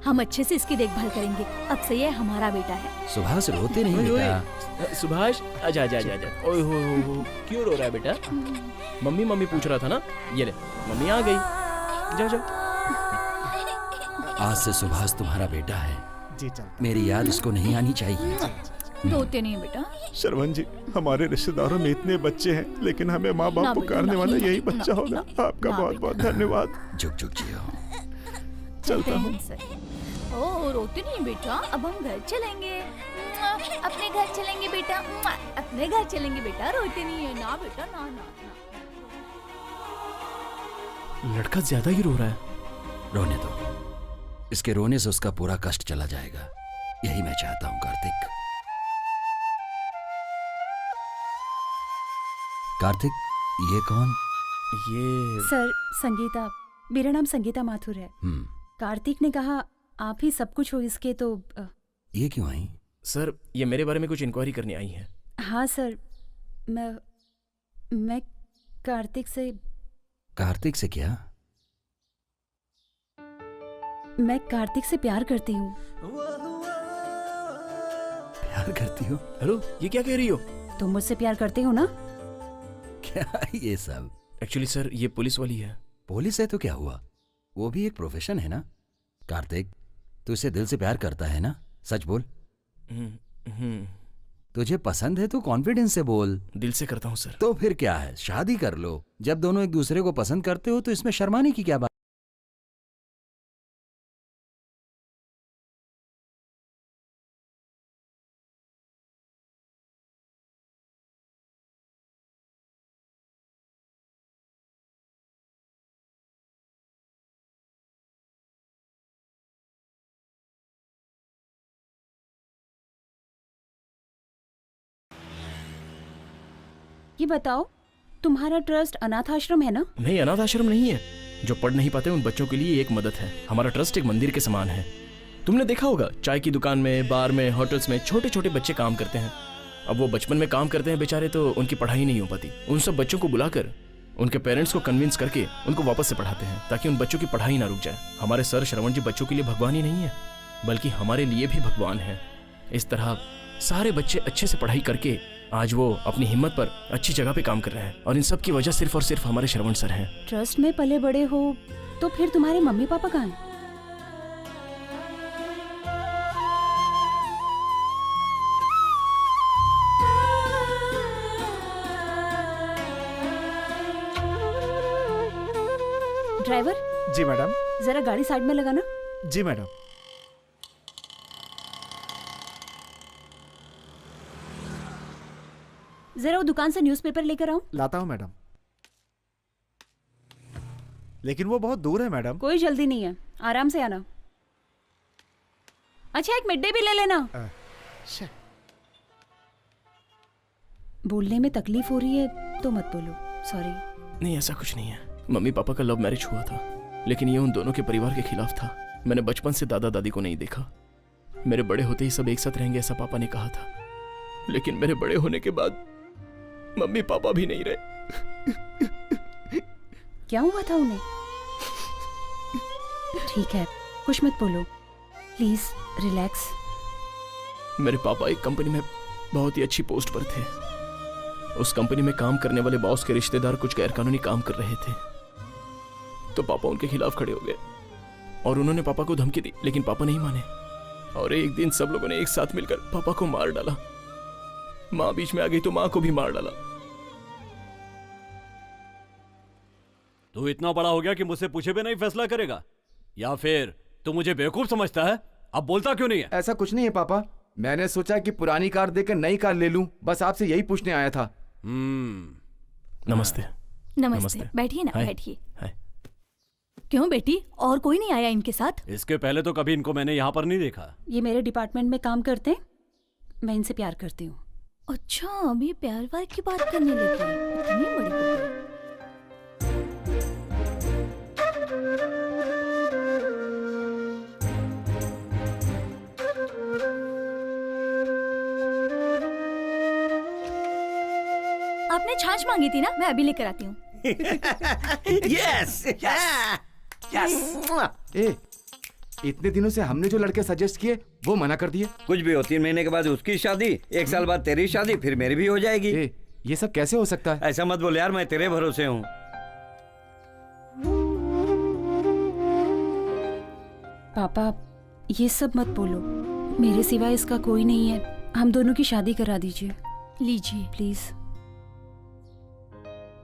हम अच्छे से इसकी देखभाल करेंगे। अब से ये हमारा बेटा है। सुभाष रोते नहीं बेटा। सुभाष, आजा आजा आजा आजा। ओए हो, क्यों रो रहा है बेटा? मम्मी मम्मी पूछ रहा था ना, ये ले मम्मी आ गई। जाओ जाओ। आज से सुभाष तुम्हारा बेटा है। जी चल। मेरी याद उसको नहीं आनी चाहिए। रोते नहीं बेटा। शरवण जी, हमारे रिश्तेदारों में इतने बच्चे हैं, लेकिन हमें माँ ना बाप बेटा, पुकारने ना, वाला ना, यही ना, बच्चा ना, होगा। ना, आपका ना, बहुत बहुत धन्यवाद। जुग जुग जियो। चलता हूँ। ओ, रोते नहीं बेटा, अब हम घर चलेंगे। अपने घर चलेंगे बेटा, अपने घर चलेंगे बेटा। रोते नहीं है ना बेटा, ना ना ना। लड़का ज्यादा ही रो रहा है। रोने दो, इसके रोने से उसका पूरा कष्ट चला जाएगा, यही मैं चाहता हूँ। कार्तिक, कार्तिक, ये कौन? ये सर, संगीता। मेरा नाम संगीता माथुर है। कार्तिक ने कहा आप ही सब कुछ हो इसके, तो ये क्यों आई? सर, ये मेरे बारे में कुछ इंक्वायरी करने आई है। हाँ सर, मैं कार्तिक से। कार्तिक से क्या? मैं कार्तिक से प्यार करती हूँ। प्यार करती हो? हेलो, ये क्या कह रही हो? तुम मुझसे प्यार करते हो ना? क्या ये सब? एक्चुअली सर, ये पुलिस वाली है। पुलिस है तो क्या हुआ, वो भी एक प्रोफेशन है ना। कार्तिक, तू इसे दिल से प्यार करता है ना? सच बोल। तुझे पसंद है तो कॉन्फिडेंस से बोल। दिल से करता हूँ सर। तो फिर क्या है, शादी कर लो। जब दोनों एक दूसरे को पसंद करते हो तो इसमें शर्माने की क्या बात। ये बताओ, तुम्हारा ट्रस्ट अनाथ आश्रम है ना? नहीं, अनाथ आश्रम नहीं है। जो पढ़ नहीं पाते उन बच्चों के लिए एक मदद है। हमारा ट्रस्ट एक मंदिर के समान है। तुमने देखा होगा, चाय की दुकान में, बार में, होटल्स में छोटे छोटे बच्चे काम करते हैं। अब वो बचपन में काम करते हैं बेचारे, तो उनकी पढ़ाई नहीं हो पाती। उन सब बच्चों को बुलाकर उनके पेरेंट्स को कन्विंस करके उनको वापस से पढ़ाते हैं, ताकि उन बच्चों की पढ़ाई ना रुक जाए। हमारे सर श्रवण जी बच्चों के लिए भगवान ही नहीं है, बल्कि हमारे लिए भी भगवान है। इस तरह सारे बच्चे अच्छे से पढ़ाई करके आज वो अपनी हिम्मत पर अच्छी जगह पे काम कर रहे हैं, और इन सब की वजह सिर्फ और सिर्फ हमारे श्रवण सर हैं। ट्रस्ट में पले बड़े हो तो फिर तुम्हारे मम्मी पापा कहाँ हैं? ड्राइवर, जी मैडम। जरा गाड़ी साइड में लगाना। जी मैडम। जरा वो दुकान से न्यूज़पेपर लेकर आओ। लाता हूँ मैडम। लेकिन वो बहुत दूर है मैडम। कोई जल्दी नहीं है, आराम से आना। अच्छा, एक मिड डे भी ले लेना। बोलने में तकलीफ हो रही है तो मत बोलो, सॉरी। नहीं, ऐसा कुछ नहीं है। मम्मी पापा का लव मैरिज हुआ था, लेकिन ये उन दोनों के परिवार के खिलाफ था। मैंने बचपन से दादा दादी को नहीं देखा। मेरे बड़े होते ही सब एक साथ रहेंगे ऐसा पापा ने कहा था, लेकिन मेरे बड़े होने के बाद मम्मी पापा भी नहीं रहे। क्या हुआ था उन्हें? ठीक है, कुछ मत बोलो, प्लीज रिलैक्स। मेरे पापा एक कंपनी में बहुत ही अच्छी पोस्ट पर थे। उस कंपनी में काम करने वाले बॉस के रिश्तेदार कुछ गैरकानूनी काम कर रहे थे, तो पापा उनके खिलाफ खड़े हो गए और उन्होंने पापा को धमकी दी, लेकिन पापा नहीं माने और एक दिन सब लोगों ने एक साथ मिलकर पापा को मार डाला। माँ बीच में आ गई तो माँ को भी मार डाला। तू इतना बड़ा हो गया कि मुझसे पूछे बिना ही फैसला करेगा, या फिर तू मुझे बेवकूफ समझता है? अब बोलता क्यों नहीं है? ऐसा कुछ नहीं है पापा, मैंने सोचा कि पुरानी कार देकर नई कार ले लूं, बस आपसे यही पूछने आया था। नमस्ते। नमस्ते, बैठिए ना, हाय। बैठिए। हाय। क्यों बेटी, और कोई नहीं आया इनके साथ? इसके पहले तो कभी इनको मैंने यहाँ पर नहीं देखा। ये मेरे डिपार्टमेंट में काम करते हैं, मैं इनसे प्यार करती हूँ। अच्छा, अब ये प्यार वार की बात करने लगी, इतनी बड़ी हो गई। आपने छाछ मांगी थी ना, मैं अभी लेकर आती हूँ। यस ए, इतने दिनों से हमने जो लड़के सजेस्ट किए वो मना कर दिए। कुछ भी हो, 3 महीने के बाद उसकी शादी, 1 साल बाद तेरी शादी, फिर मेरी भी हो जाएगी। ए, ये सब कैसे हो सकता है? ऐसा मत बोल यार, मैं तेरे भरोसे हूँ। पापा, ये सब मत बोलो, मेरे सिवा इसका कोई नहीं है। हम दोनों की शादी करा दीजिए लीजिए। प्लीज।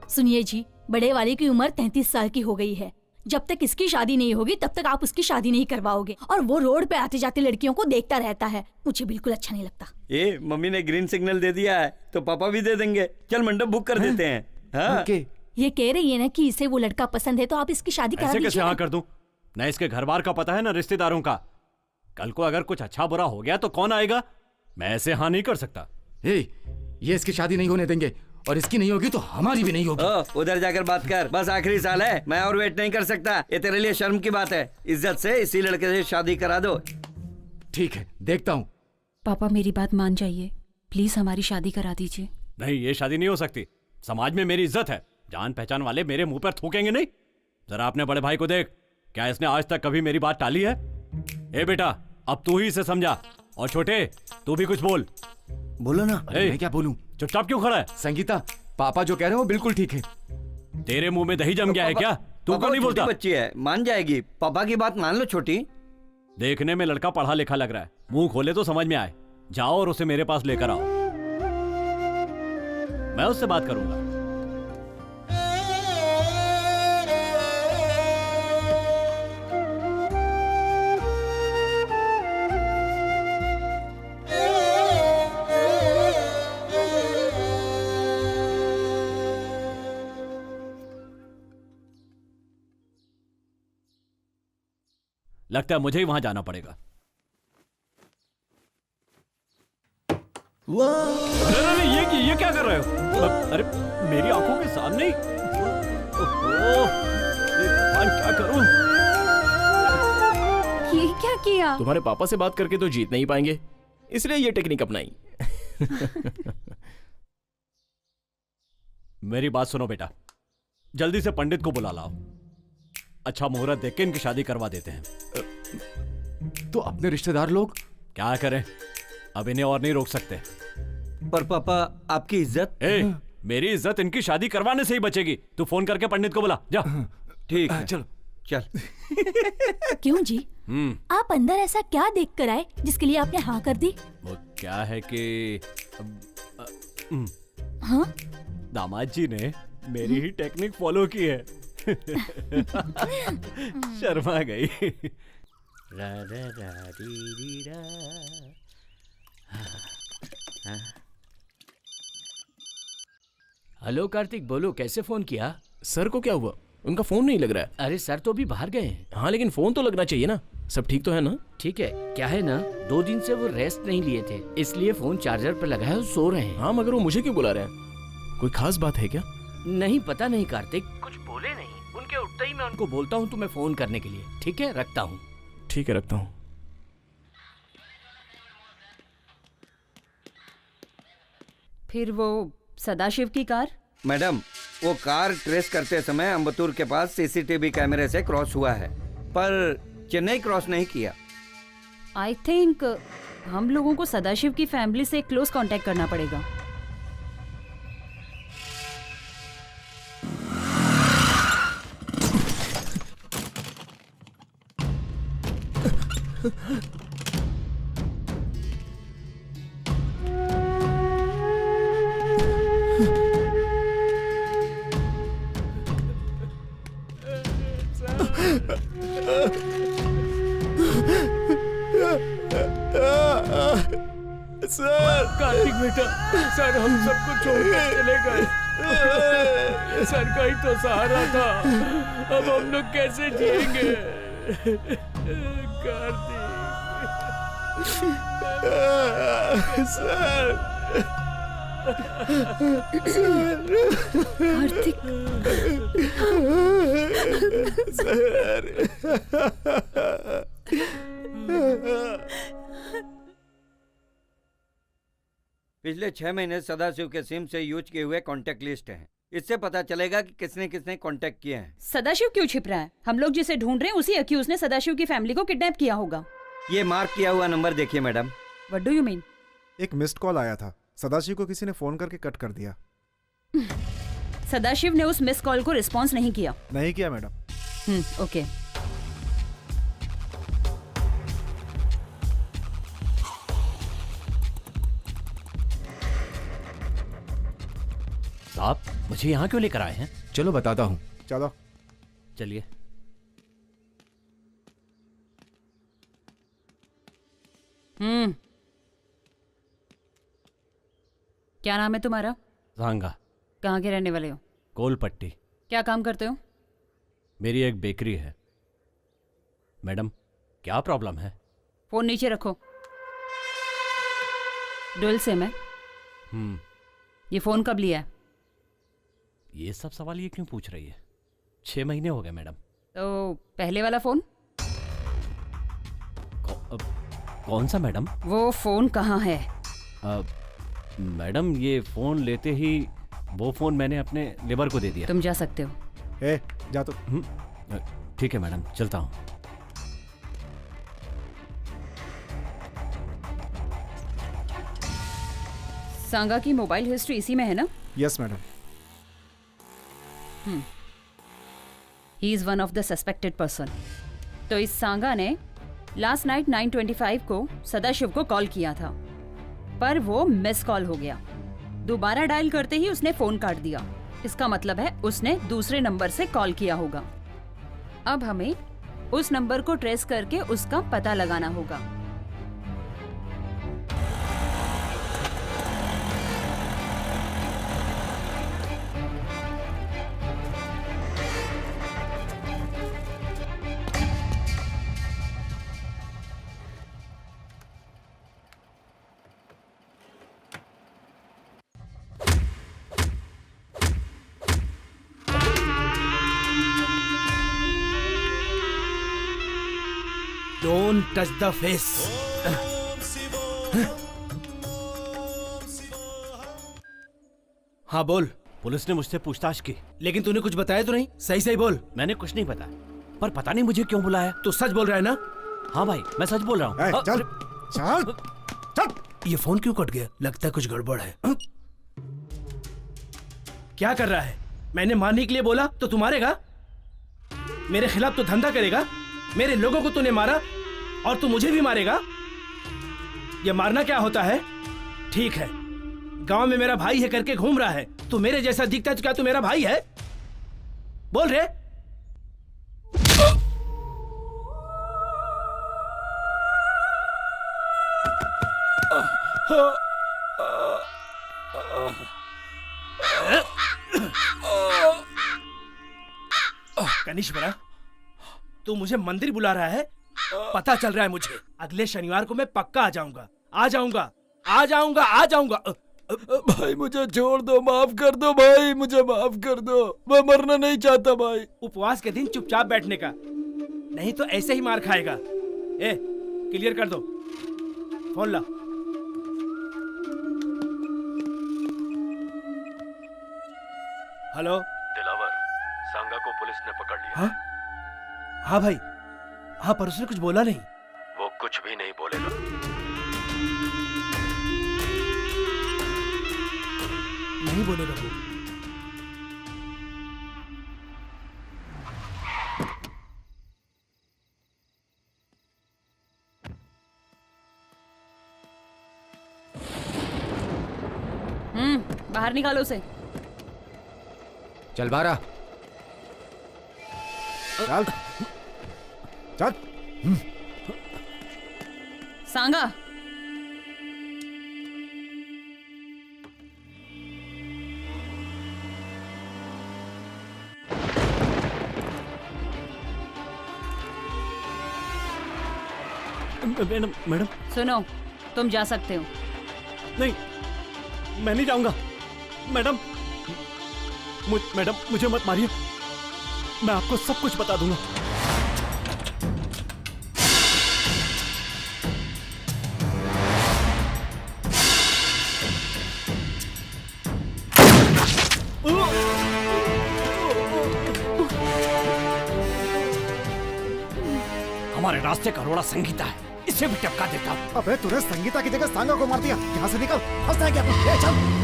सुनिए जी, बड़े वाले की उम्र 33 साल की हो गई है। जब तक इसकी शादी नहीं होगी तब तक आप उसकी शादी नहीं करवाओगे, और वो रोड पे आते जाते लड़कियों को देखता रहता है, मुझे बिल्कुल अच्छा नहीं लगता। ये मम्मी ने ग्रीन सिग्नल दे दिया है तो पापा भी दे देंगे। चल मंडप बुक कर देते हैं। हाँ? ओके। ये कह रही है ना कि इसे वो लड़का पसंद है, तो आप इसकी शादी करा ऐसे कैसे दीजिए हाँ ना। कर दूं? न इसके घर बार का पता है, ना रिश्तेदारों का। कल को अगर कुछ अच्छा बुरा हो गया तो कौन आएगा? मैं ऐसे हाँ नहीं कर सकता। ए, ये इसकी शादी नहीं होने देंगे, और इसकी नहीं होगी तो हमारी भी नहीं होगी। उधर जाकर बात कर, बस आखिरी साल है, मैं और वेट नहीं कर सकता। ये तेरे लिए शर्म की बात है। इज्जत से इसी लड़के से शादी करा दो। ठीक है, देखता हूँ। पापा, मेरी बात मान जाइए, प्लीज हमारी शादी करा दीजिए। नहीं, ये शादी नहीं हो सकती। समाज में मेरी इज्जत है, जान पहचान वाले मेरे मुंह पर थूकेंगे नहीं। जरा अपने बड़े भाई को देख, क्या इसने आज तक कभी मेरी बात टाली है? ए बेटा, अब तू ही इसे समझा, और छोटे तू भी कुछ बोल। बोलो ना। मैं क्या बोलूं? चुपचाप क्यों खड़ा है? संगीता, पापा जो कह रहे हो बिल्कुल ठीक है। तेरे मुंह में दही जम गया है क्या? तू क्यों नहीं बोलता? बच्ची है, मान जाएगी। पापा की बात मान लो छोटी। देखने में लड़का पढ़ा लिखा लग रहा है, मुंह खोले तो समझ में आए। जाओ और उसे मेरे पास लेकर आओ, मैं उससे बात करूंगा। लगता है मुझे ही वहां जाना पड़ेगा। अरे ये क्या कर रहे हो? अरे मेरी आंखों के सामने ही। ओहो, क्या करूं? ये क्या किया? तुम्हारे पापा से बात करके तो जीत नहीं पाएंगे, इसलिए ये टेक्निक अपनाई। मेरी बात सुनो बेटा, जल्दी से पंडित को बुला लाओ। अच्छा मुहूर्त देख के इनकी शादी करवा देते हैं। तो अपने रिश्तेदार लोग क्या करें, अब इन्हें और नहीं रोक सकते। पर पापा आपकी इज्जत। मेरी इज्जत इनकी शादी करवाने से ही बचेगी। तू फोन करके पंडित को बुला जा। ठीक है, चलो चल। क्यों जी? आप अंदर ऐसा क्या देख कर आए जिसके लिए आपने हाँ कर दी? वो क्या है कि हाँ? दामाद जी ने मेरी ही टेक्निक फॉलो की है। शर्मा गई। हेलो कार्तिक, बोलो कैसे फोन किया? सर को क्या हुआ? उनका फोन नहीं लग रहा है। अरे सर तो अभी बाहर गए हैं। हाँ लेकिन फोन तो लगना चाहिए ना। सब ठीक तो है ना? ठीक है, क्या है ना 2 दिन से वो रेस्ट नहीं लिए थे, इसलिए फोन चार्जर पर लगा है और सो रहे हैं। हाँ मगर वो मुझे क्यों बुला रहे हैं? कोई खास बात है क्या? नहीं पता नहीं कार्तिक, कुछ बोले नहीं। उनके उठते ही मैं उनको बोलता हूँ तुम्हें फोन करने के लिए। ठीक है, रखता हूँ। ठीक है, रखता हूँ। फिर वो सदाशिव की कार? मैडम, वो कार ट्रेस करते समय अम्बतूर के पास सीसीटीवी कैमरे से क्रॉस हुआ है, पर चेन्नई क्रॉस नहीं किया। आई थिंक हम लोगों को सदाशिव की फैमिली से क्लोज कांटेक्ट करना पड़ेगा। सर कार्तिक बेटा, सर हम सबको छोड़कर चले गए। सर का ही तो सहारा था, अब हम लोग कैसे जिएंगे? कार्तिक सर। कार्तिक पिछले 6 महीने सदाशिव के सिम से यूज किए हुए कॉन्टेक्ट लिस्ट है। इससे पता चलेगा कि किसने किसने कांटेक्ट किए हैं। सदाशिव क्यों छिप रहा है? हम लोग जिसे ढूंढ रहे हैं उसी अक्यूज ने सदाशिव की फैमिली को किडनैप किया होगा। ये मार्क किया हुआ नंबर देखिए madam. What do you mean? एक मिस्ड कॉल आया था, सदाशिव को किसी ने फोन करके कट कर दिया। सदाशिव ने उस मिस कॉल को रिस्पॉन्स नहीं किया। नहीं किया मैडम। ओके। साहब, मुझे यहाँ क्यों लेकर आए हैं? चलो बताता हूँ। चलो चलिए। क्या नाम है तुम्हारा? सांगा। कहाँ के रहने वाले हो? कोलपट्टी। क्या काम करते हो? मेरी एक बेकरी है। मैडम, क्या प्रॉब्लम है? फोन नीचे रखो। डुअल सिम है। ये फोन कब लिया है? ये सब सवाल ये क्यों पूछ रही है? 6 महीने हो गए मैडम। तो पहले वाला फोन? कौन सा मैडम? वो फोन कहाँ है? मैडम, ये फोन लेते ही वो फोन मैंने अपने लेबर को दे दिया। तुम जा सकते हो। जा तो। ठीक है मैडम, चलता हूँ। सांगा की मोबाइल हिस्ट्री इसी में है ना? Yes madam. He is one of the suspected person. तो इस सांगा ने लास्ट नाइट 9:25 को सदाशिव को कॉल किया था। पर वो मिस कॉल हो गया। दोबारा डायल करते ही उसने फोन काट दिया। इसका मतलब है उसने दूसरे नंबर से कॉल किया होगा। अब हमें उस नंबर को ट्रेस करके उसका पता लगाना होगा। Don't touch the face. हाँ बोल। पुलिस ने मुझसे पूछताछ की, लेकिन तूने कुछ बताया तो नहीं? सही सही बोल। मैंने कुछ नहीं बताया, पर पता नहीं मुझे क्यों बुलाया। तू सच बोल रहा है ना? हाँ भाई, मैं सच बोल रहा हूँ। ए, चल चल चल। ये फोन क्यों कट गया? लगता है कुछ गड़बड़ है। क्या कर रहा है? मैंने मारने के लिए बोला तो तू मारेगा? मेरे खिलाफ तो धंधा करेगा? मेरे लोगों को तूने मारा और तू मुझे भी मारेगा? ये मारना क्या होता है? ठीक है, गांव में मेरा भाई है करके घूम रहा है। तू मेरे जैसा दिखता है तो क्या तू मेरा भाई है? बोल रे। कनिष्क बड़ा, तू मुझे मंदिर बुला रहा है? पता चल रहा है मुझे। अगले शनिवार को मैं पक्का आ जाऊंगा, आ जाऊंगा, आ जाऊंगा, आ जाऊंगा। भाई मुझे छोड़ दो, माफ कर दो भाई, मुझे माफ कर दो। मैं मरना नहीं चाहता भाई। उपवास के दिन चुपचाप बैठने का, नहीं तो ऐसे ही मार खाएगा। ए, क्लियर कर दो। फोन ला। हेलो दिलावर, सांगा को पुलिस ने पकड़ लिया। हाँ हाँ भाई, हाँ, पर उसने कुछ बोला नहीं। वो कुछ भी नहीं बोलेगा। नहीं बोलेगा वो। बाहर निकालो उसे। चल बारा। चल चल। सांगा, मैडम मैडम। सुनो, तुम जा सकते हो। नहीं, मैं नहीं जाऊंगा। मैडम, मैडम मुझे मत मारिए, मैं आपको सब कुछ बता दूंगा। हमारे रास्ते का रोड़ा संगीता है, इसे भी टपका देता हूँ। अबे तूने संगीता की जगह सांगा को मार दिया। यहाँ से निकल, फंसता है क्या तू? ए, चल।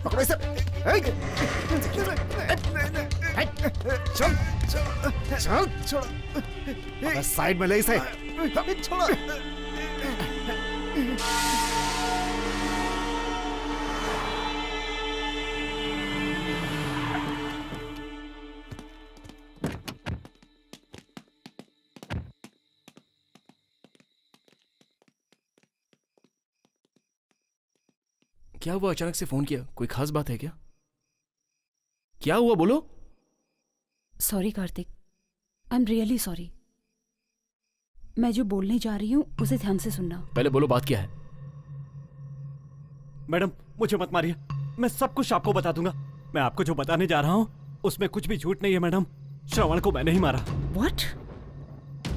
पकड़ो इसे। चल चल चल छोड़। साइड में ले इसे। छोड़ो। क्या हुआ? अचानक से फोन किया? कोई खास बात है क्या? क्या हुआ बोलो? Sorry Kartik, I am really sorry. मैं जो बोलने जा रही हूँ उसे ध्यान से सुनना। पहले बोलो, बात क्या है? मैडम मुझे मत मारिए, मैं सब कुछ आपको बता दूंगा। मैं आपको जो बताने जा रहा हूँ उसमें कुछ भी झूठ नहीं है मैडम। श्रवण को मैंने ही मारा। व्हाट?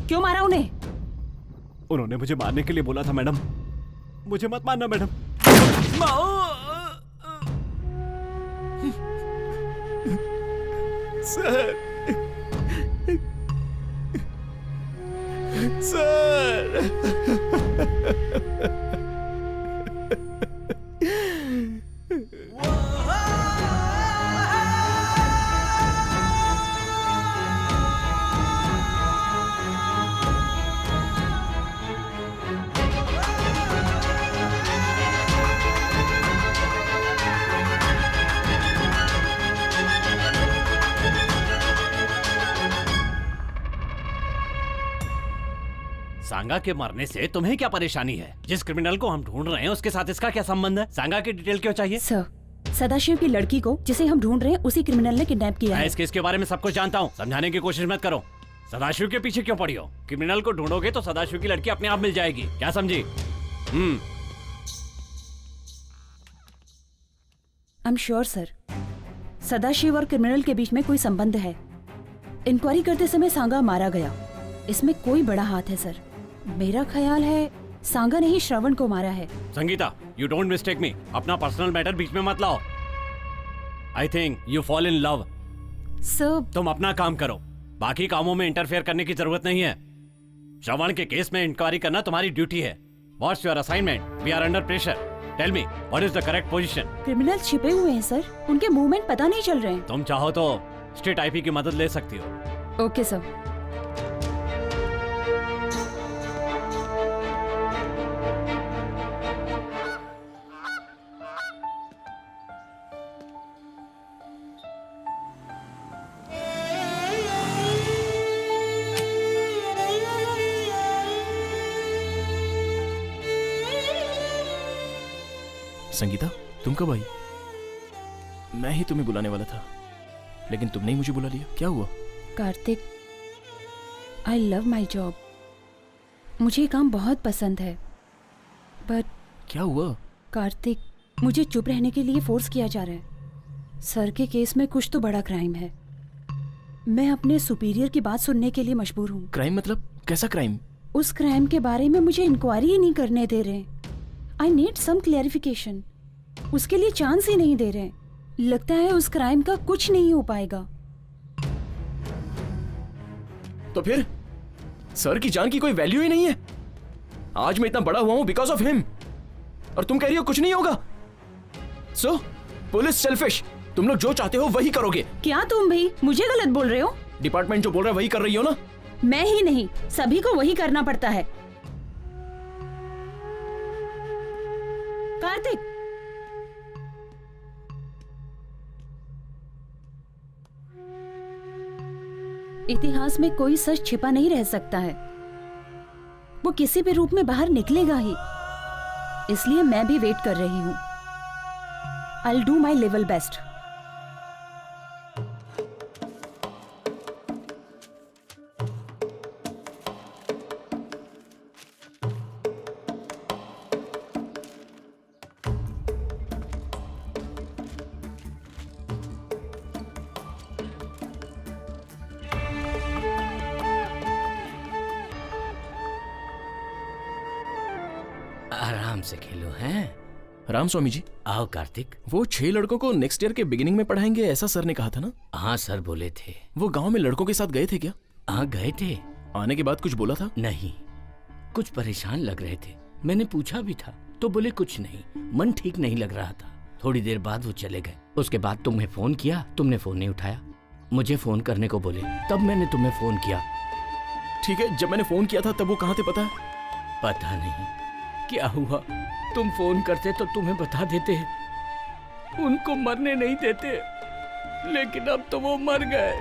क्यों मारा उन्हें? उन्होंने मुझे मारने के लिए बोला था मैडम। मुझे मत मारना मैडम। सर सर सांगा के मरने से तुम्हें क्या परेशानी है? जिस क्रिमिनल को हम ढूंढ रहे हैं उसके साथ इसका क्या संबंध है? सांगा की डिटेल क्यों चाहिए? सर, सदाशिव की लड़की को जिसे हम ढूंढ रहे हैं उसी क्रिमिनल ने किडनैप किया मैं है। इस केस के बारे में सब कुछ जानता हूँ, समझाने की कोशिश मत करो। सदाशिव के पीछे क्यों पड़ी हो? क्रिमिनल को ढूंढोगे तो सदाशिव की लड़की अपने आप मिल जाएगी, क्या समझी? I am sure sir, Sadashiv और क्रिमिनल के बीच में कोई संबंध है। इंक्वायरी करते समय सांगा मारा गया, इसमें कोई बड़ा हाथ है सर। मेरा ख्याल है सांगा ने ही श्रवण को मारा है। संगीता, यू डोंट मिस्टेक मी, अपना पर्सनल मैटर बीच में मत लाओ। I think you fall in love. Sir, तुम अपना काम करो, बाकी कामों में इंटरफेयर करने की जरूरत नहीं है। श्रवण के केस में इंक्वायरी करना तुम्हारी ड्यूटी है। What's your assignment? We are under pressure. Tell me what is the correct position? Criminal छिपे हुए हैं सर, उनके मूवमेंट पता नहीं चल रहे हैं। तुम चाहो तो स्टेट आईपी की मदद ले सकती हो। Okay sir. संगीता, तुम कब आई? मैं ही तुम्हें बुलाने वाला था, लेकिन तुमने ही मुझे बुला लिया। क्या हुआ? Kartik, I love my job. मुझे ये काम बहुत पसंद है, बट क्या हुआ? कार्तिक, मुझे चुप रहने के लिए फोर्स किया जा रहा है। सर के केस में कुछ तो बड़ा क्राइम है। मैं अपने सुपीरियर की बात सुनने के लिए मजबूर हूँ। क्राइम मतलब? कैसा क्राइम? उस क्राइम के बारे में मुझे इंक्वायरी ही नहीं करने दे रहे। I need some clarification. उसके लिए चांस ही नहीं दे रहे। लगता है उस क्राइम का कुछ नहीं हो पाएगा। तो फिर सर की जान की कोई वैल्यू ही नहीं है। आज मैं इतना बड़ा हुआ हूं बिकॉज ऑफ हिम, और तुम कह रही हो कुछ नहीं होगा। सो पुलिस सेल्फिश, तुम लोग जो चाहते हो वही करोगे। क्या तुम भी मुझे गलत बोल रहे हो? डिपार्टमेंट जो बोल रहा है वही कर रही हो ना? मैं ही नहीं, सभी को वही करना पड़ता है। कार्तिक, इतिहास में कोई सच छिपा नहीं रह सकता है। वो किसी भी रूप में बाहर निकलेगा ही। इसलिए मैं भी वेट कर रही हूं। I will do my level best. आराम से खेलो हैं। राम स्वामी जी, आओ कार्तिक। वो 6 लड़कों को नेक्स्ट ईयर के बिगिनिंग में पढ़ाएंगे, ऐसा सर ने कहा था ना? हाँ सर बोले थे। वो गांव में लड़कों के साथ गए थे क्या? हाँ गए थे। आने के बाद कुछ बोला था? नहीं, कुछ परेशान लग रहे थे। मैंने पूछा भी था तो बोले कुछ नहीं, मन ठीक नहीं लग रहा था। थोड़ी देर बाद वो चले गए। उसके बाद तुम्हें फोन किया, तुमने फोन नहीं उठाया। मुझे फोन करने को बोले, तब मैंने तुम्हें फोन किया। ठीक है, जब मैंने फोन किया था तब वो कहाँ थे पता है? पता नहीं क्या हुआ। तुम फोन करते तो तुम्हें बता देते, उनको मरने नहीं देते, लेकिन अब तो वो मर गए।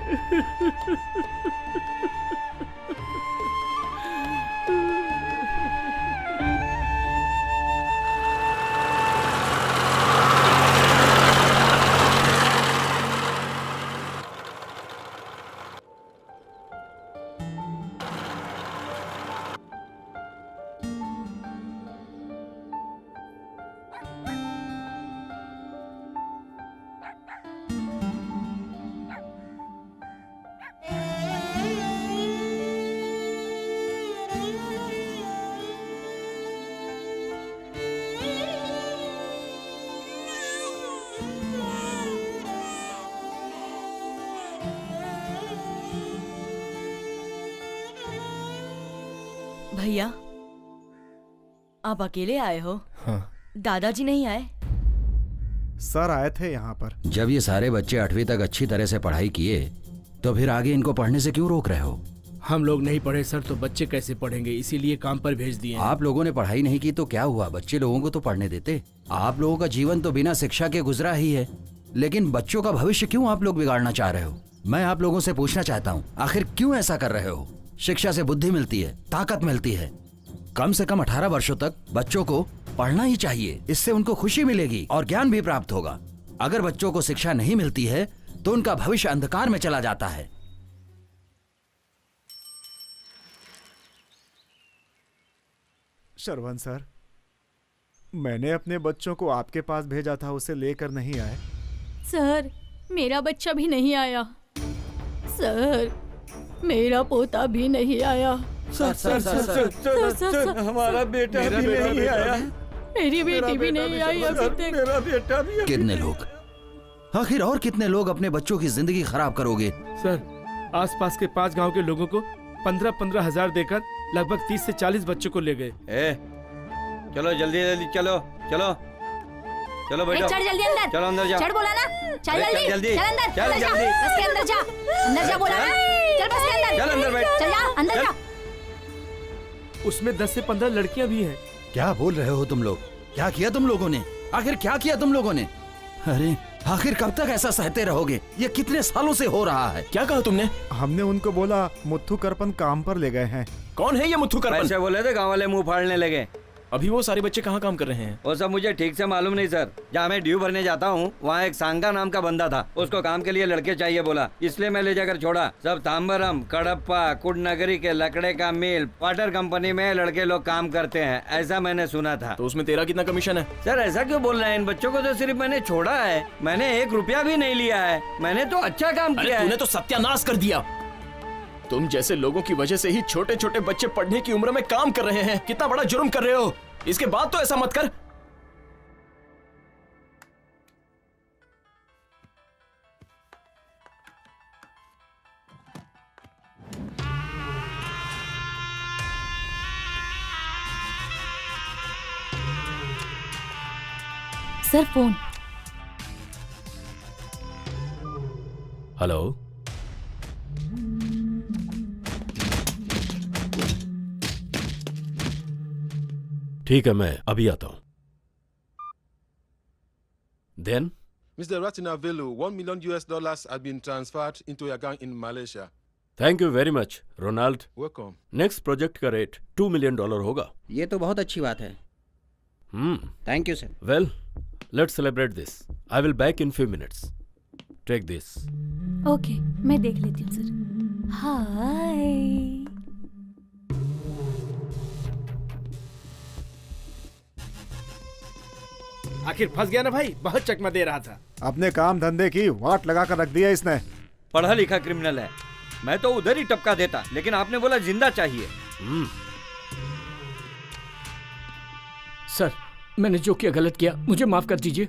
भैया, आप अकेले आए हो? हाँ। दादाजी नहीं आए? सर आए थे यहाँ पर। जब ये सारे बच्चे 8वीं तक अच्छी तरह से पढ़ाई किए तो फिर आगे इनको पढ़ने से क्यों रोक रहे हो? हम लोग नहीं पढ़े सर तो बच्चे कैसे पढ़ेंगे, इसीलिए काम पर भेज दिए हैं। आप लोगों ने पढ़ाई नहीं की तो क्या हुआ, बच्चे लोगों को तो पढ़ने देते। आप लोगों का जीवन तो बिना शिक्षा के गुजरा ही है, लेकिन बच्चों का भविष्य क्यों आप लोग बिगाड़ना चाह रहे हो? मैं आप लोगों से पूछना चाहता हूँ, आखिर क्यों ऐसा कर रहे हो? शिक्षा से बुद्धि मिलती है, ताकत मिलती है। कम से कम 18 वर्षों तक बच्चों को पढ़ना ही चाहिए, इससे उनको खुशी मिलेगी और ज्ञान भी प्राप्त होगा। अगर बच्चों को शिक्षा नहीं मिलती है तो उनका भविष्य अंधकार में चला जाता है। शरवण सर, मैंने अपने बच्चों को आपके पास भेजा था, उसे लेकर नहीं आए। सर, मेरा बच्चा भी नहीं आया। सर, मेरा पोता भी नहीं आया। सर, हमारा बेटा भी नहीं आया। मेरी बेटी भी नहीं आई अभी तक। मेरा बेटा भी। कितने लोग, आखिर और कितने लोग अपने बच्चों की जिंदगी खराब करोगे? सर, आसपास के 5 गांव के लोगों को 15-15 हजार देकर लगभग 30 से 40 बच्चों को ले गए। चलो जल्दी जल्दी चलो चलो चलो बैठो। चढ़ जल्दी अंदर। चलो अंदर जा। चढ़ बोला ना। चल जल्दी। जल्दी। चल अंदर। चल अंदर जा। जल्दी। बस के अंदर जा। अंदर जा बोला ना। चल बस के अंदर। चल अंदर बैठ। चल जा अंदर जा। उसमें 10 से 15 लड़कियां भी हैं। क्या बोल रहे हो तुम लोग? क्या किया तुम लोगों ने? आखिर क्या किया तुम लोगों ने? अरे आखिर कब तक ऐसा सहते रहोगे? ये कितने सालों से हो रहा है? क्या कहा तुमने? हमने उनको बोला मुथ्थू करपन काम पर ले गए हैं। कौन है ये मुथ्थू करपन? पैसे बोले थे, गाँव वाले मुंह फाड़ने लगे। अभी वो सारे बच्चे कहाँ काम कर रहे हैं? वो सब मुझे ठीक से मालूम नहीं सर। जहाँ मैं ड्यू भरने जाता हूँ वहाँ एक सांगा नाम का बंदा था, उसको काम के लिए लड़के चाहिए बोला, इसलिए मैं ले जाकर छोड़ा। सब तांबरम, कडप्पा, कुडनगरी के लकड़े का मिल, वाटर कंपनी में लड़के लोग काम करते हैं, ऐसा मैंने सुना था। तो उसमें तेरा कितना कमीशन है? सर ऐसा क्यों बोल रहे हैं? इन बच्चों को तो सिर्फ मैंने छोड़ा है, मैंने 1 रुपया भी नहीं लिया है। मैंने तो अच्छा काम किया है। तूने तो सत्यानाश कर दिया। तुम जैसे लोगों की वजह से ही छोटे छोटे बच्चे पढ़ने की उम्र में काम कर रहे हैं। कितना बड़ा जुर्म कर रहे हो। इसके बाद तो ऐसा मत कर। Sir phone. हेलो, ठीक है मैं अभी आता हूं। Then Mr. Ratinavelu, $1 million has been transferred into your account in Malaysia. Thank you very much Ronald. Welcome. Next project का रेट $2 मिलियन होगा। ये तो बहुत अच्छी बात है। Thank you sir. Well, let's celebrate this. I will back in few minutes. Take this. Okay, मैं देख लेती हूँ सर। हाय। आखिर फंस गया ना भाई, बहुत चकमा दे रहा था। अपने काम धंधे की वाट लगा कर रख दिया इसने। पढ़ा लिखा क्रिमिनल है, मैं तो उधर ही टपका देता, लेकिन आपने बोला जिंदा चाहिए। सर, मैंने जो किया गलत किया, मुझे माफ कर दीजिए।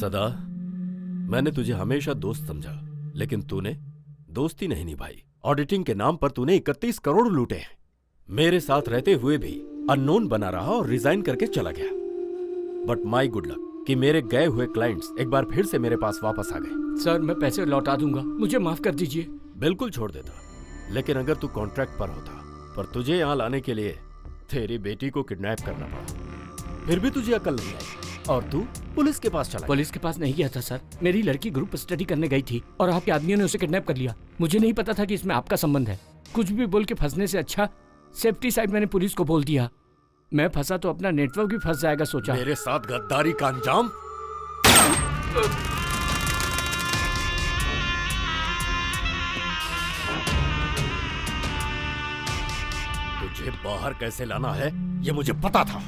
सदा, मैंने तुझे हमेशा दोस्त समझा, लेकिन तूने दोस्ती नहीं निभाई। ऑडिटिंग के नाम पर तूने 31 करोड़ लूटे हैं। मेरे साथ रहते हुए भी अननोन बना रहा और रिजाइन करके चला गया। बट माई गुड लक कि मेरे गए हुए क्लाइंट्स एक बार फिर से मेरे पास वापस आ गए। सर, मैं पैसे लौटा दूंगा, मुझे माफ कर दीजिए। बिल्कुल छोड़ देता, लेकिन अगर तू कॉन्ट्रैक्ट पर होता, पर तुझे यहाँ लाने के लिए तेरी बेटी को किडनैप करना पड़ा, फिर भी तुझे अकल नहीं आई और तू पुलिस के पास चला। पुलिस के पास नहीं गया था सर, मेरी लड़की ग्रुप स्टडी करने गई थी और आपके आदमियों ने उसे किडनैप कर लिया। मुझे नहीं पता था कि इसमें आपका संबंध है। कुछ भी बोल के फंसने से अच्छा सेफ्टी साइड मैंने पुलिस को बोल दिया। मैं फंसा तो अपना नेटवर्क भी फंस जाएगा सोचा। मेरे साथ गद्दारी का अंजाम। तुझे बाहर कैसे लाना है ये मुझे पता था।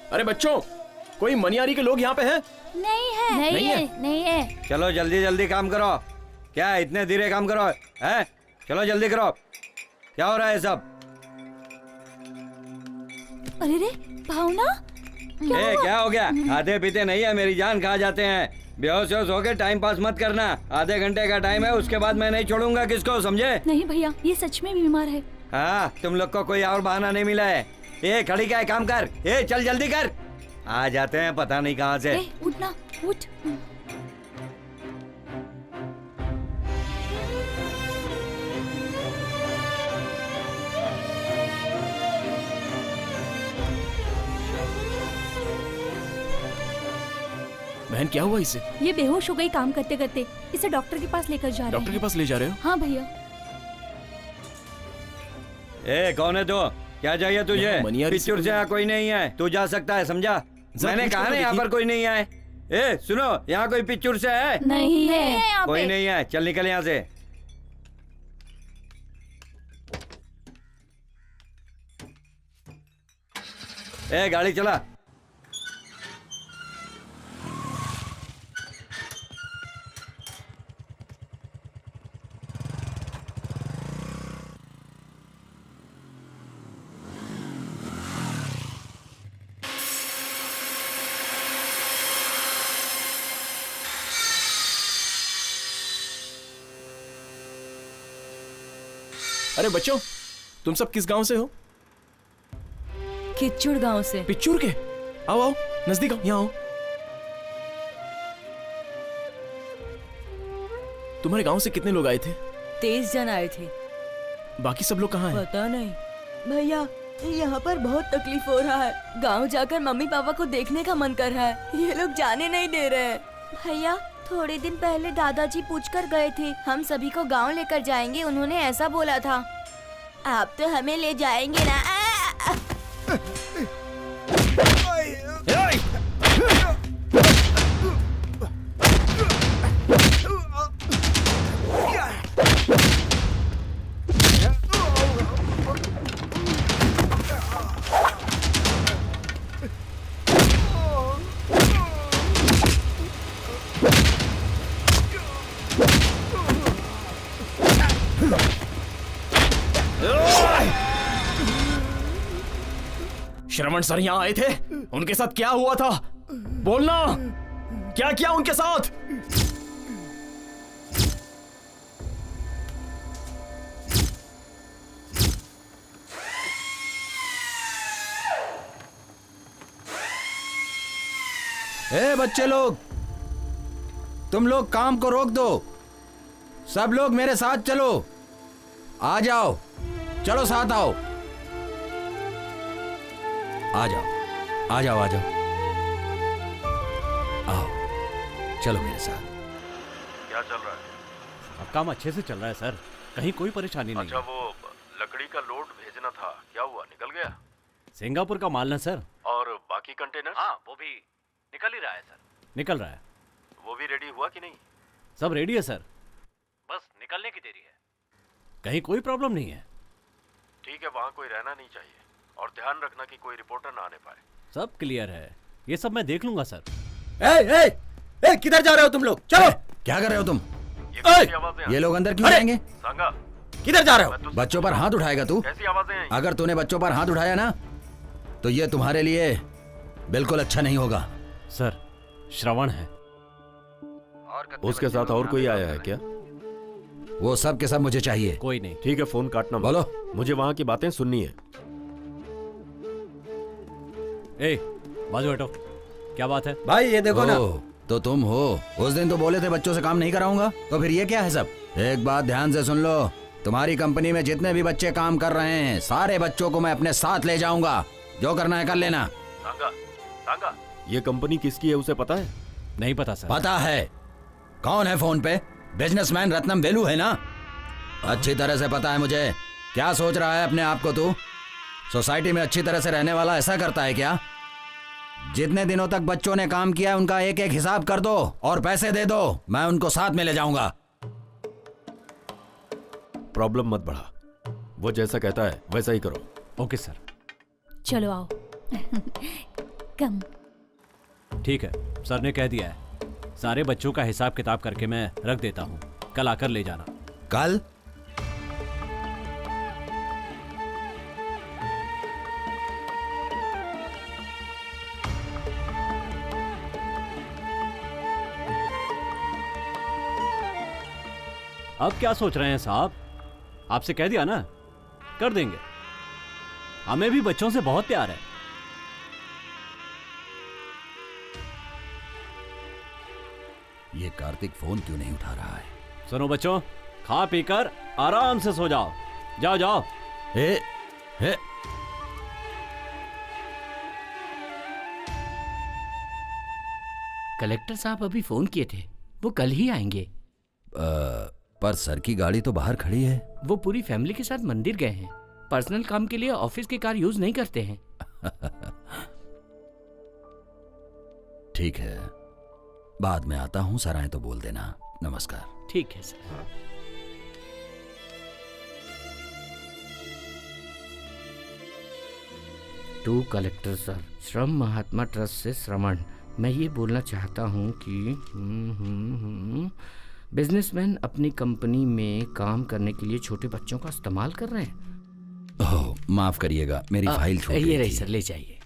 अरे बच्चों, कोई मनियारी के लोग यहाँ पे हैं? नहीं है नहीं है? नहीं है। चलो जल्दी जल्दी काम करो। क्या इतने धीरे काम करो है? चलो जल्दी करो। क्या हो रहा है सब? अरे रे भावना, क्या हो गया? खाते पीते नहीं है मेरी जान, खा जाते हैं। बेहोश होके टाइम पास मत करना। आधे घंटे का टाइम है, उसके बाद मैं नहीं छोड़ूंगा किसको, समझे? नहीं भैया, ये सच में बीमार है। हाँ, तुम लोग को कोई और बहाना नहीं मिला है। खड़ी क्या है, काम कर। चल जल्दी कर। आ जाते हैं पता नहीं कहाँ से। उठना, उठ। बहन क्या हुआ इसे? ये बेहोश हो गई काम करते करते। इसे डॉक्टर के पास लेकर जा रहे हैं। डॉक्टर के पास ले जा रहे हो? हाँ भैया। कौन है तू? क्या चाहिए तुझे? पिक्चर से यहाँ कोई नहीं है, तू जा सकता है, समझा? मैंने कहा ना यहाँ पर कोई नहीं है। सुनो, यहाँ कोई पिक्चर से है? नहीं है, कोई नहीं है, चल निकल यहाँ से। गाड़ी चला। अरे बच्चों, तुम सब किस गांव से हो? किच्चुड़ गांव से। पिच्चूर के? आओ आओ, नजदीक आओ, यहाँ आओ। तुम्हारे गांव से कितने लोग आए थे? 23 जन आए थे। बाकी सब लोग कहाँ हैं? पता नहीं भैया, यहाँ पर बहुत तकलीफ हो रहा है। गांव जाकर मम्मी पापा को देखने का मन कर रहा है, ये लोग जाने नहीं दे रहे हैं। भैया, थोड़े दिन पहले दादाजी पूछकर गए थे, हम सभी को गांव लेकर जाएंगे, उन्होंने ऐसा बोला था। आप तो हमें ले जाएंगे ना? श्रवण सर यहाँ आए थे, उनके साथ क्या हुआ था? बोलना, क्या किया उनके साथ? बच्चे लोग, तुम लोग काम को रोक दो। सब लोग मेरे साथ चलो। आ जाओ, चलो साथ आओ। आ जाओ, आ जाओ, आ जाओ, आओ, चलो मेरे साथ। क्या चल रहा है? अब काम अच्छे से चल रहा है सर, कहीं कोई परेशानी नहीं। अच्छा, वो लकड़ी का लोड भेजना था, क्या हुआ? निकल गया? सिंगापुर का माल ना सर। और बाकी कंटेनर? हाँ, वो भी निकल ही रहा है सर। निकल रहा है। वो भी रेडी हुआ कि नहीं? सब रेडी है सर, बस निकलने की देरी है। कहीं कोई प्रॉब्लम नहीं है। ठीक है, वहाँ कोई रहना नहीं चाहिए, और ध्यान रखना कि कोई रिपोर्टर ना आने पाए। सब क्लियर है, ये सब मैं देख लूंगा सर। किधर जा रहे हो तुम लोग? चलो। क्या कर रहे हो तुम? ये लोग अंदर क्यों जाएंगे? संगा, किधर जा रहे हो? बच्चों पर हाथ उठाएगा तू? कैसी आवाजें हैं? अगर तूने बच्चों पर हाथ उठाया ना, तो ये तुम्हारे लिए बिल्कुल अच्छा नहीं होगा। सर, श्रवण है। उसके साथ और कोई आया है क्या? वो सब के सब मुझे चाहिए। कोई नहीं। ठीक है, फोन काटना। बोलो। मुझे वहाँ की बातें सुननी है। बाजू हटो, क्या बात है? भाई ये देखो ना। तो तुम हो, उस दिन तो बोले थे बच्चों से काम नहीं कराऊंगा, तो फिर ये क्या है सब? एक बात ध्यान से सुन लो, तुम्हारी कंपनी में जितने भी बच्चे काम कर रहे हैं, सारे बच्चों को मैं अपने साथ ले जाऊंगा। जो करना है कर लेना। सांगा, सांगा, ये कंपनी किसकी है उसे पता है? नहीं पता सर। पता है। कौन है फोन पे? बिजनेसमैन रत्नम वेलू है ना? अच्छी तरह से पता है मुझे। क्या सोच रहा है अपने आप को तू? सोसाइटी में अच्छी तरह से रहने वाला ऐसा करता है क्या? जितने दिनों तक बच्चों ने काम किया है, उनका एक एक हिसाब कर दो और पैसे दे दो। मैं उनको साथ में ले जाऊंगा। प्रॉब्लम मत बढ़ा, वो जैसा कहता है वैसा ही करो। Okay sir. चलो आओ। कम। ठीक है, सर ने कह दिया है। सारे बच्चों का हिसाब किताब करके मैं रख देता हूँ, कल आकर ले जाना। कल? अब क्या सोच रहे हैं साहब? आपसे कह दिया ना, कर देंगे। हमें भी बच्चों से बहुत प्यार है। ये कार्तिक फोन क्यों नहीं उठा रहा है? सुनो बच्चों, खा पीकर आराम से सो जाओ। जाओ जाओ। हे कलेक्टर साहब अभी फोन किए थे, वो कल ही आएंगे। पर सर की गाड़ी तो बाहर खड़ी है। वो पूरी फैमिली के साथ मंदिर गए हैं। पर्सनल काम के लिए ऑफिस की कार यूज नहीं करते हैं। ठीक है, बाद में आता हूँ, सर आए तो बोल देना। नमस्कार। ठीक है सर। टू कलेक्टर सर, श्रम महात्मा ट्रस्ट से श्रवण। मैं ये बोलना चाहता हूँ कि बिजनेसमैन अपनी कंपनी में काम करने के लिए छोटे बच्चों का इस्तेमाल कर रहे हैं। ओह, माफ करिएगा, मेरी फाइल छूट गई ये रही थी। सर, ले जाइए।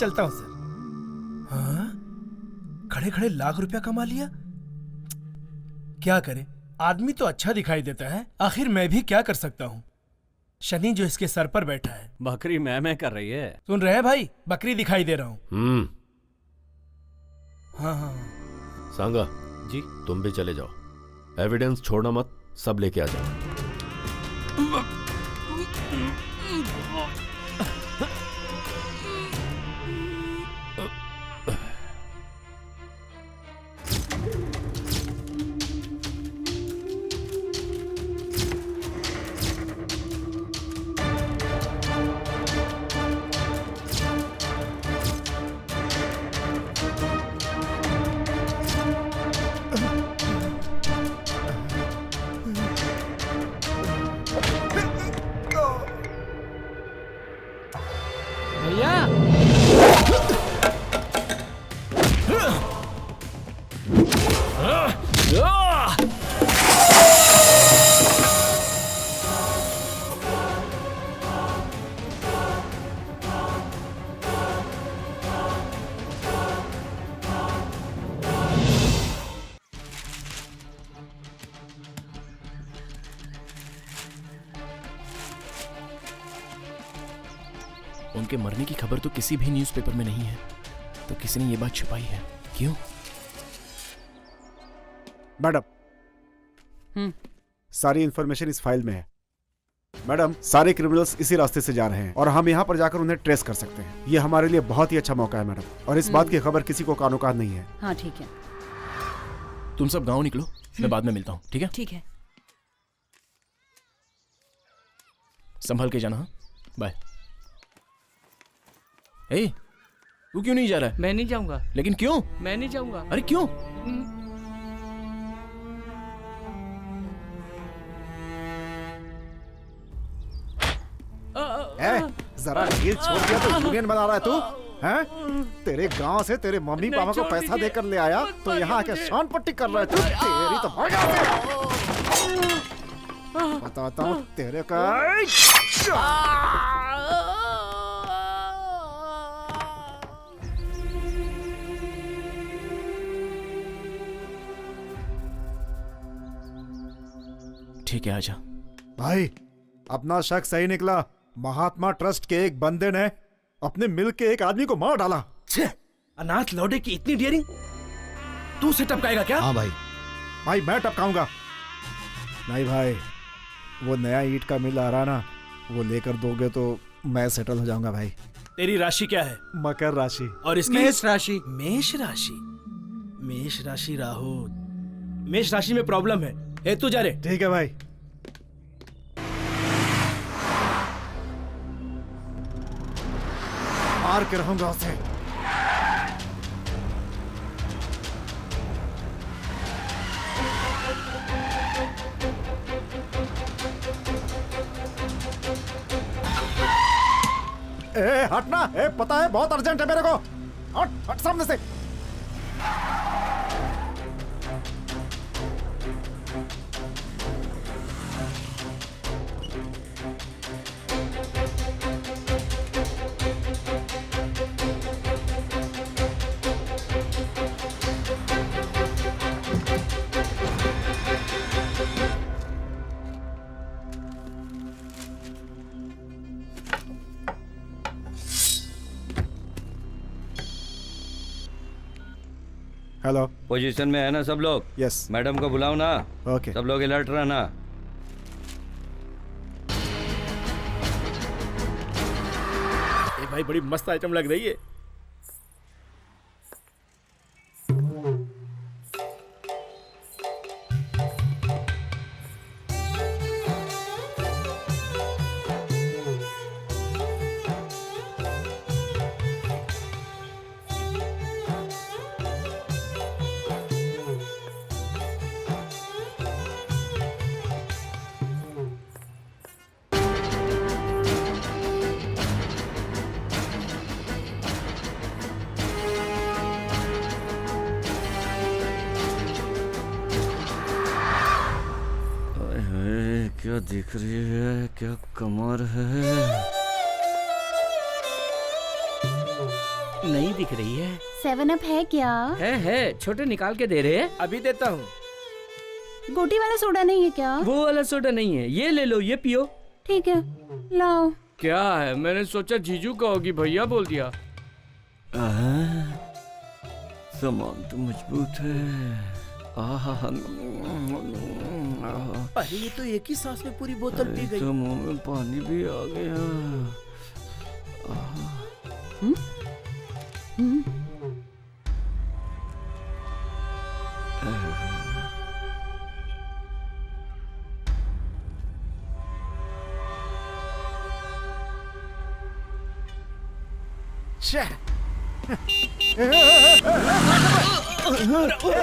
चलता हूं सर। हाँ, खड़े खड़े लाख रुपया कमा लिया। क्या करे, आदमी तो अच्छा दिखाई देता है, आखिर मैं भी क्या कर सकता हूँ। शनि जो इसके सर पर बैठा है। बकरी मैं कर रही है। सुन रहे हैं भाई, बकरी दिखाई दे रहा हूँ। हाँ हाँ। सांगा जी, तुम भी चले जाओ, एविडेंस छोड़ना मत, सब लेके आ जाओ। उनके मरने की खबर तो किसी भी न्यूज़पेपर में नहीं है, तो किसी ने ये बात छुपाई है। क्यों? मैडम, सारी इंफॉर्मेशन इस फाइल में है। मैडम, सारे क्रिमिनल्स इसी रास्ते से जा रहे हैं और हम यहाँ पर जाकर उन्हें ट्रेस कर सकते हैं। ये हमारे लिए बहुत ही अच्छा मौका है मैडम, और इस बात की खबर किसी को कानो कान नहीं है। हाँ ठीक है। तुम सब गांव निकलो, मैं बाद में मिलता हूँ। ठीक है? ठीक है। संभल के जाना। हाँ, बाय। ए, तू क्यों नहीं जा रहा है? मैं नहीं जाऊंगा। लेकिन क्यों? मैं नहीं जाऊंगा। अरे क्यों? जरा ढील छोड़ दिया तो यूनियन बना रहा है तू, हैं? तेरे गांव से तेरे मम्मी पापा को पैसा देकर ले आया तो यहाँ आके शान पट्टी कर रहा है तू। तेरी तो भाग यहाँ से। बताता हूँ तेरे का। ठीक है, आजा। भाई, अपना शक सही निकला। महात्मा ट्रस्ट के एक बंदे ने अपने मिल के एक आदमी को मार डाला। अनाथ लौटे की इतनी डियरिंग तू से टपकाएगा क्या? हाँ भाई। भाई मैं टपकाऊंगा नहीं भाई, वो नया ईंट का मिल आ रहा ना, वो लेकर दोगे तो मैं सेटल हो जाऊंगा भाई। तेरी राशि क्या है? मकर राशि। और इसकी? मेष राशि। मेष राशि। मेष राशि राहु। मेष राशि में प्रॉब्लम है। ए तू जा रे। ठीक है भाई। मार के रहूंगा उसे। हटना। पता है बहुत अर्जेंट है मेरे को। हट हट सामने से। हेलो। पोजीशन में है ना सब लोग? यस। मैडम को बुलाओ ना। ओके। सब लोग अलर्ट रहना। ये भाई बड़ी मस्त आइटम लग रही है। क्या दिख रही है, क्या कमर है। नहीं दिख रही है। 7 अप है क्या? है छोटे निकाल के दे रहे हैं। अभी देता हूँ। गोटी वाला सोडा नहीं है क्या? वो वाला सोडा नहीं है, ये ले लो, ये पियो। ठीक है, लाओ। क्या है, मैंने सोचा जीजू का होगी, भैया बोल दिया। सामान तो मजबूत है। अरे ये तो एक ही सांस में पूरी बोतल पी गई। तो मुंह में पानी भी आ गया।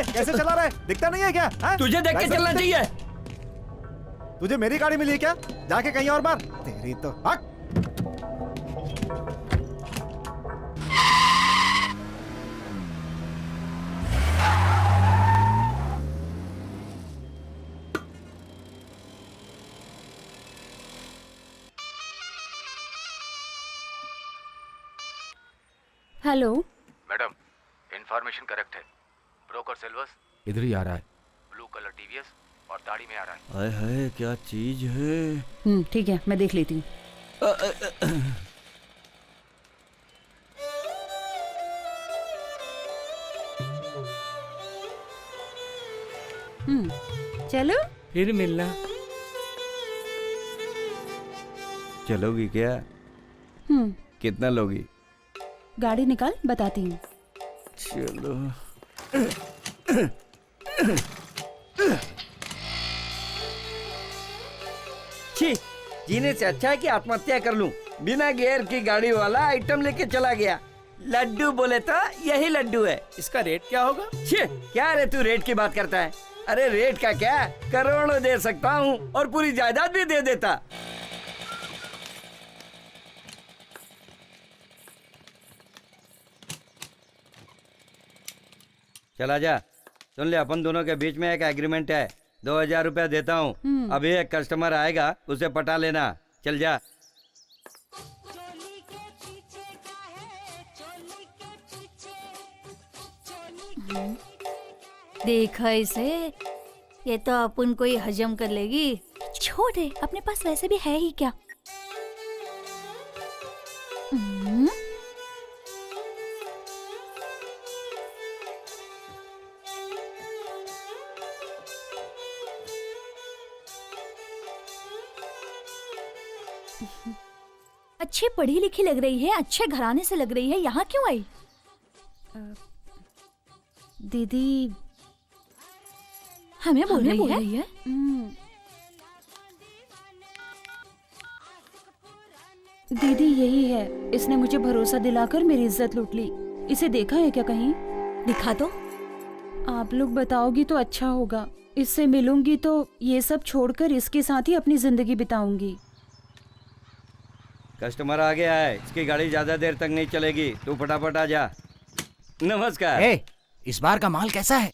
कैसे चला रहा है, दिखता नहीं है क्या? तुझे देख के चलना चाहिए। तुझे मेरी गाड़ी मिली है क्या? जाके कहीं और मार। तेरी तो हक। हेलो। मैडम, इंफॉर्मेशन करेक्ट है। ब्रोकर सेल्वस इधर ही आ रहा है। ब्लू कलर टीवीएस और दाढ़ी में आ रहा है। हाय हाय, क्या चीज है। ठीक है, मैं देख लेती हूँ। चलो। फिर मिलना। चलोगी क्या? कितना लोगी? गाड़ी निकाल, बताती हूँ। चलो। छी, जीने से अच्छा है कि आत्महत्या कर लूं। बिना गियर की गाड़ी वाला आइटम लेके चला गया। लड्डू बोले तो यही लड्डू है। इसका रेट क्या होगा? छी, क्या रे तू रेट की बात करता है? अरे रेट का क्या, करोड़ों दे सकता हूँ और पूरी जायदाद भी दे देता। चला जा। सुन ले, अपन दोनों के बीच में एक एग्रीमेंट है। 2000 रुपया देता हूँ। अभी एक कस्टमर आएगा, उसे पटा लेना। चल जा। देखा इसे, ये तो अपन को ही हजम कर लेगी। छोड़ दे, अपने पास वैसे भी है ही क्या। अच्छी पढ़ी लिखी लग रही है, अच्छे घराने से लग रही है, यहाँ क्यों आई? दीदी हमें बोल रही है? दीदी यही है, इसने मुझे भरोसा दिलाकर मेरी इज्जत लूट ली। इसे देखा है क्या कहीं? दिखा दो। आप लोग बताओगी तो अच्छा होगा। इससे मिलूंगी तो ये सब छोड़कर इसके साथ ही अपनी जिंदगी बिताऊंगी। कस्टमर आ गया है, इसकी गाड़ी ज्यादा देर तक नहीं चलेगी, तू फटाफट आ जा। नमस्कार। इस बार का माल कैसा है?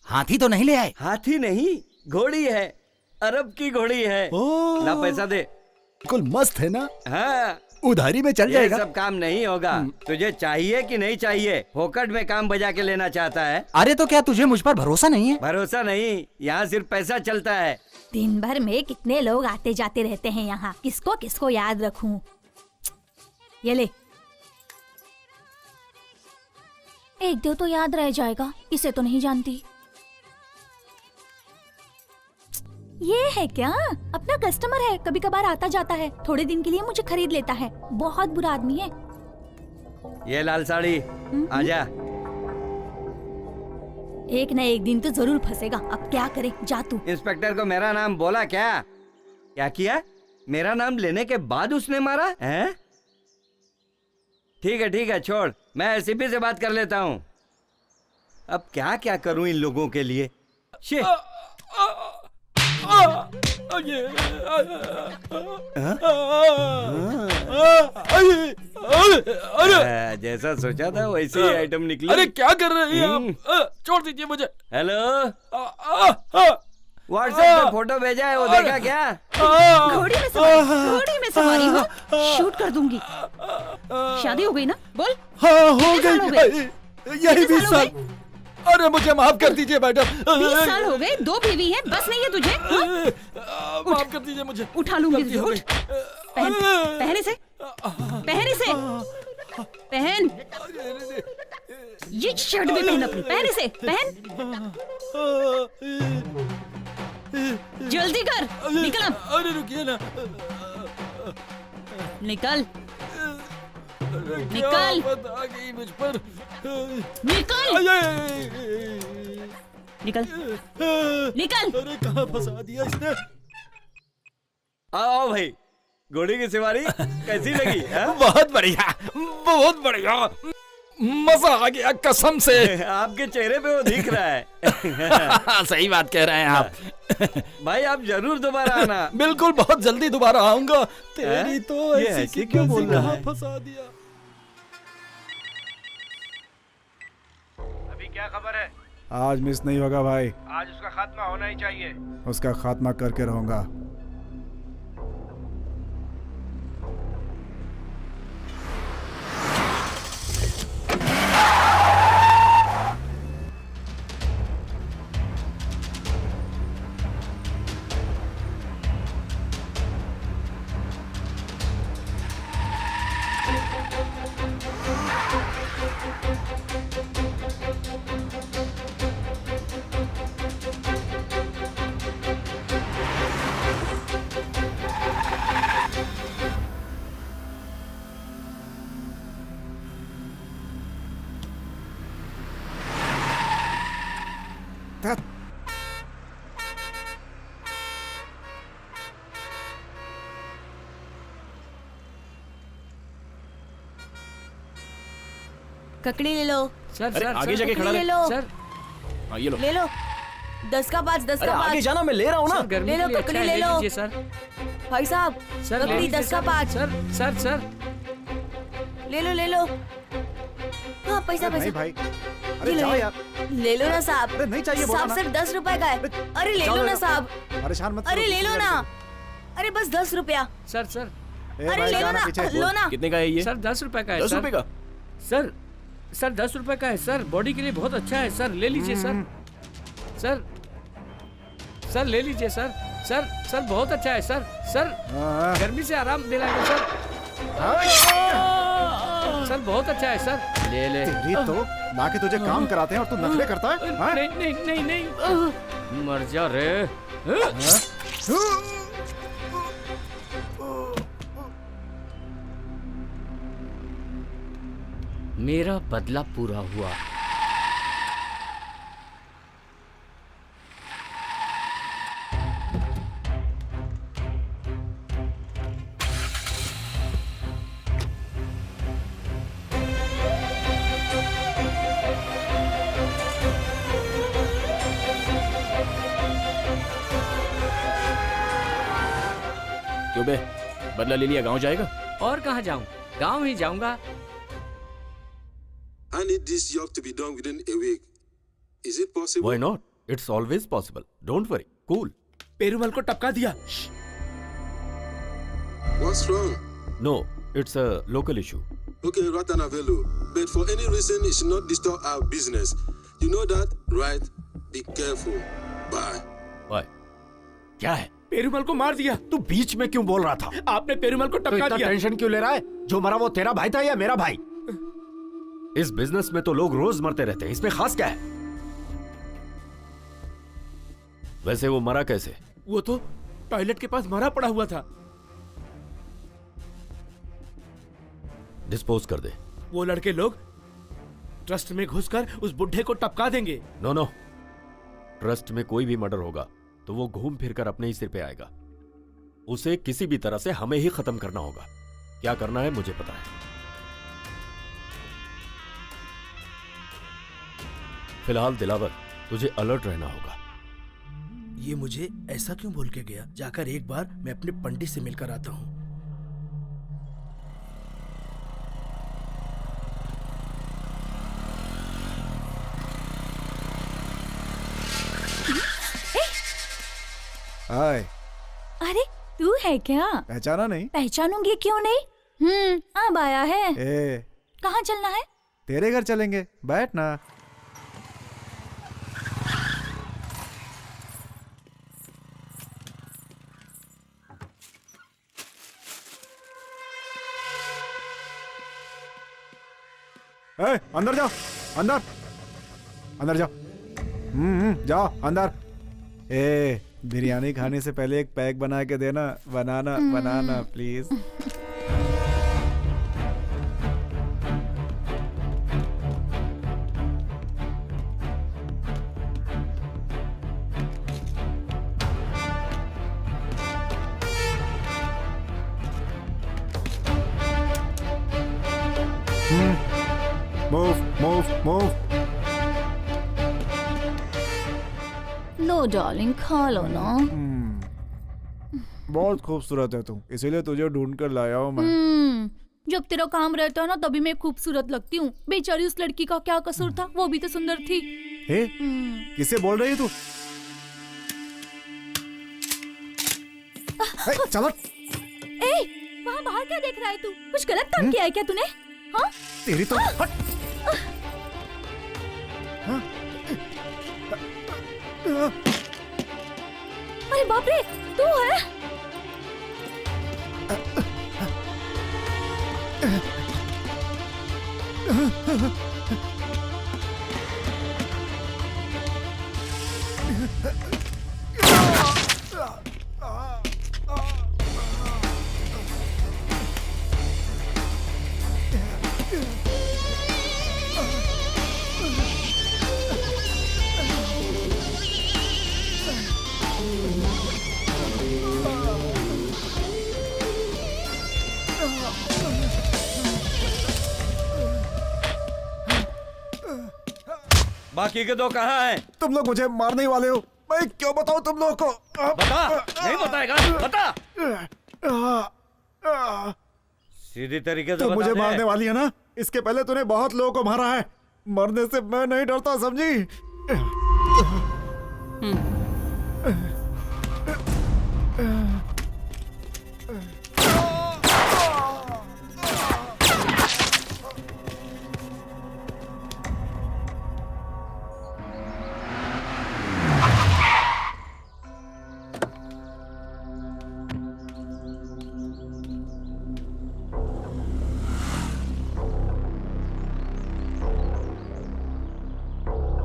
हाथी तो नहीं ले आए? हाथी नहीं, घोड़ी है, अरब की घोड़ी है। ला पैसा दे। बिल्कुल मस्त है ना? हाँ, उधारी में चल ये जाएगा। सब काम नहीं होगा। तुझे चाहिए कि नहीं चाहिए? फोकट में काम बजा के लेना चाहता है? अरे तो क्या तुझे मुझ पर भरोसा नहीं है? भरोसा नहीं, यहाँ सिर्फ पैसा चलता है। दिन भर में कितने लोग आते जाते रहते हैं यहाँ, किसको किसको याद रखूं? ये ले, एक दो तो याद रह जाएगा, इसे तो नहीं जानती। ये है क्या? अपना कस्टमर है, कभी कभार आता जाता है, थोड़े दिन के लिए मुझे खरीद लेता है। बहुत बुरा आदमी है। ये लाल साड़ी, आजा। एक न एक दिन तो जरूर फंसेगा, अब क्या करे, जा तू। इंस्पेक्टर को मेरा नाम बोला क्या? क्या किया? मेरा नाम लेने के बाद उसने मारा है? ठीक है, छोड़, मैं एसीपी से बात कर लेता हूँ। अब क्या क्या करूँ इन लोगों के लिए? जैसा सोचा था वैसे ही आइटम निकली। अरे क्या कर रहे हैं आप? छोड़ दीजिए मुझे। हेलो, व्हाट्सएप पे फोटो भेजा है, वो देखा क्या? घोड़ी में सवारी हो, शूट कर दूंगी। शादी हो गई ना? बोल। हाँ, हो कितने साल हो गए? यही 20 साल। अरे मुझे माफ कर दीजिए मैडम। 20 साल हो गए, 2 बीवी है, बस नहीं है तुझे? माफ कर दीजिए मुझे। उठा लूंगी तुझे, उठ। पहन इसे, पहन। ये शर्ट भी पहन अपनी, पहन इसे, पहन। जल्दी कर, निकल अब। अरे रुकिए ना। निकल। आ गई मुझ पर। निकल। अरे कहाँ फंसा दिया इसने? आओ भाई, घोड़ी की सवारी कैसी लगी? बहुत बढ़िया, मजा आ गया कसम से। आपके चेहरे पे वो दिख रहा है। सही बात कह रहे हैं आप। भाई आप जरूर दोबारा आना। बिल्कुल, बहुत जल्दी दोबारा आऊंगा। तेरी तो ये ऐसे क्यों बोल रहा है? फंसा दिया। अभी क्या खबर है? आज मिस नहीं होगा भाई, आज उसका खात्मा होना ही चाहिए। उसका खात्मा करके रहूंगा। ककड़ी ले लो। सर आगे जाके खड़ा ले लो। सर हाँ ये लो। ले लो, 10 का 5, 10 का 5। आगे जाना, मैं ले रहा हूँ ना। ले लो ककड़ी, ले लो भाई साहब। ककड़ी 10 का 5। सर ले लो। हाँ पैसा। नहीं भाई, अरे ये लो, जाओ यार। ले लो ना साहब। अरे नहीं चाहिए, बोला साहब ना। सिर्फ 10 रुपए का है। अरे ले लो ना साहब। परेशान मत अरे करो, ले लो ना। अरे बस 10 रुपया। सर ए अरे भाई, ले लो जाना ना, पीछे। लो ना। कितने का है ये? सर 10 रुपए का है। 10 रुपए का? सर 10 रुपए का है सर, बॉडी के लिए बहुत अच्छा है सर, ले लीजिए सर ले लीजिए सर बहुत अच्छा है सर गर्मी से आराम दिलाएगा सर बहुत अच्छा है सर, ले तेरी तो लाके तुझे काम कराते हैं और तू नखरे करता है? हाँ? नहीं मर जा रे। मेरा बदला पूरा हुआ। क्यों बे, बदला ले लिया, गांव जाएगा? और कहाँ जाऊँ, गांव ही जाऊंगा। I need this job to be done within a week. Is it possible? Why not? It's always possible. Don't worry. Cool. Perumal को टपका दिया। What's wrong? No, it's a local issue. Okay, Ratanavelu. But for any reason, it should not disturb our business. You know that, right? Be careful. Bye. Bye. क्या है? पेरूमल को मार दिया। तू बीच में क्यों बोल रहा था? आपने पेरूमल को तो टपका इतना दिया। टेंशन क्यों ले रहा है? जो मरा वो तेरा भाई था या मेरा भाई? इस बिजनेस में तो लोग रोज मरते रहते हैं, इसमें खास क्या है? वैसे वो मरा कैसे? वो तो टॉयलेट के पास मरा पड़ा हुआ था। डिस्पोज कर दे। वो लड़के लोग ट्रस्ट में घुसकर उस बुढ़े को टपका देंगे। नो नो, ट्रस्ट में कोई भी मर्डर होगा तो वो घूम फिरकर अपने ही सिर पे आएगा। उसे किसी भी तरह से हमें ही खत्म करना होगा। क्या करना है मुझे पता है। फिलहाल दिलावर, तुझे अलर्ट रहना होगा। ये मुझे ऐसा क्यों बोल के गया? जाकर एक बार मैं अपने पंडित से मिलकर आता हूँ। हाय, अरे तू है क्या? पहचाना नहीं? पहचानूंगी क्यों नहीं? अब आया है। ए, कहाँ चलना है? तेरे घर चलेंगे, बैठ ना। ए, अंदर जाओ, अंदर अंदर जाओ। जाओ अंदर। ए, बिरयानी खाने से पहले एक पैक बना के देना। बनाना बनाना प्लीज। Move move move. लो डार्लिंग, खा लो ना। बहुत खूबसूरत है तू, इसीलिए तुझे ढूंढ कर लाया हूँ मैं। जब तेरा काम रहता है ना तभी मैं खूबसूरत लगती हूँ। बेचारी उस लड़की का क्या कसूर था? वो भी तो सुंदर थी। हे, किससे बोल रही है तू? चलो। ए, वहाँ बाहर क्या देख रहा है तू? कुछ गलत काम किया है क्या तूने? हाँ? तेरी तो हट। हाँ? अरे बाप रे, तू है? बाकी के दो कहाँ हैं? तुम लोग मुझे मारने ही वाले हो। मैं क्यों बताऊं तुम लोगों को? बता। नहीं बताएगा? बता। सीधी तरीके से तू बता मुझे दे। मारने वाली है ना? इसके पहले तूने बहुत लोगों को मारा है। मरने से मैं नहीं डरता, समझी?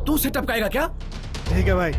तू उसे टपकाएगा क्या? ठीक है भाई।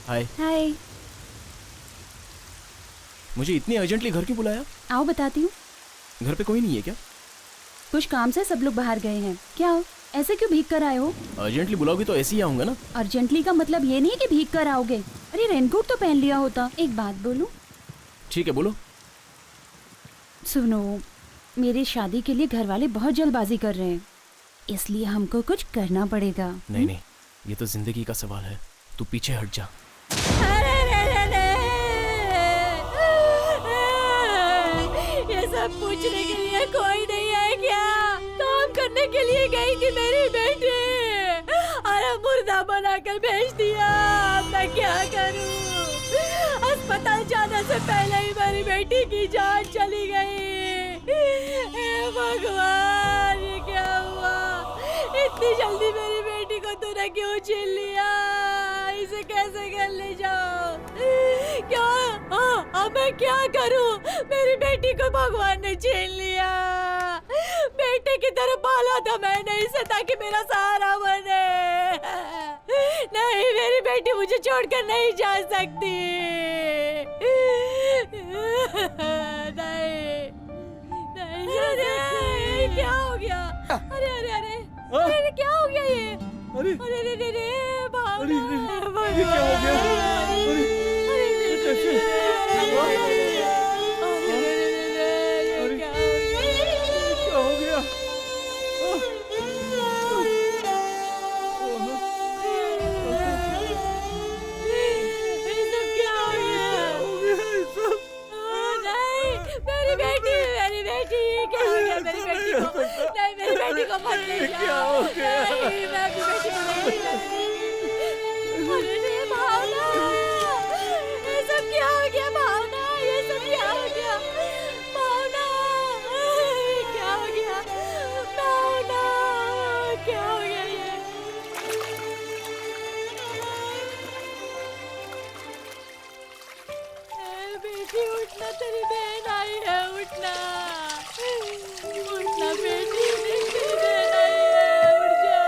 हाय। हाय। मुझे इतनी अर्जेंटली घर क्यों बुलाया? आओ बताती हूँ। घर पे कोई नहीं है क्या? कुछ काम से सब लोग बाहर गए हैं। क्या हो, ऐसे क्यों भीग कर आए हो? अर्जेंटली बुलाओगी तो ऐसे ही आऊंगा ना। अर्जेंटली का मतलब ये नहीं कि भीग कर आओगे। अरे रेनकोट तो पहन लिया होता। एक बात बोलूं? ठीक है बोलो। सुनो, मेरी शादी के लिए घर वाले बहुत जल्दबाजी कर रहे हैं, इसलिए हमको कुछ करना पड़ेगा। नहीं नहीं, ये तो जिंदगी का सवाल है। तू पीछे हट जा। ये सब पूछने के लिए कोई नहीं है क्या? काम करने के लिए गई थी मेरी बेटी, अरे मुर्दा बनाकर भेज दिया। मैं क्या करूं? अस्पताल जाने से पहले ही मेरी बेटी की जान चली गई। हे भगवान, ये क्या हुआ? इतनी जल्दी मेरी बेटी को तूने क्यों छीन लिया? इसे कैसे घर ले जाओ? क्या अब मैं क्या करूं? मेरी बेटी को भगवान ने छीन लिया। बेटे की तरह पाला था मैंने इसे ताकि मेरा सहारा बने। नहीं, मेरी बेटी मुझे छोड़कर नहीं जा सकती। नहीं, नहीं, क्या हो गया? अरे अरे अरे अरे क्या हो गया ये? अरे अरे अरे अरे भावना, ये क्या हो गया? अरे कैसे? क्या हो गया? मेरी बेटी को मत ले जाओ। क्या हो गया? नहीं, मैं अपनी बेटी को नहीं लाऊंगी। अरे भावना, ये सब क्या हो गया? भावना, ये सब क्या हो गया? भावना, क्या हो गया? भावना, क्या हो गया ये? बेटी उठना, तेरी बहन आई है। उठना उठना बेटी, तेरी बहन आई है। उठ जा।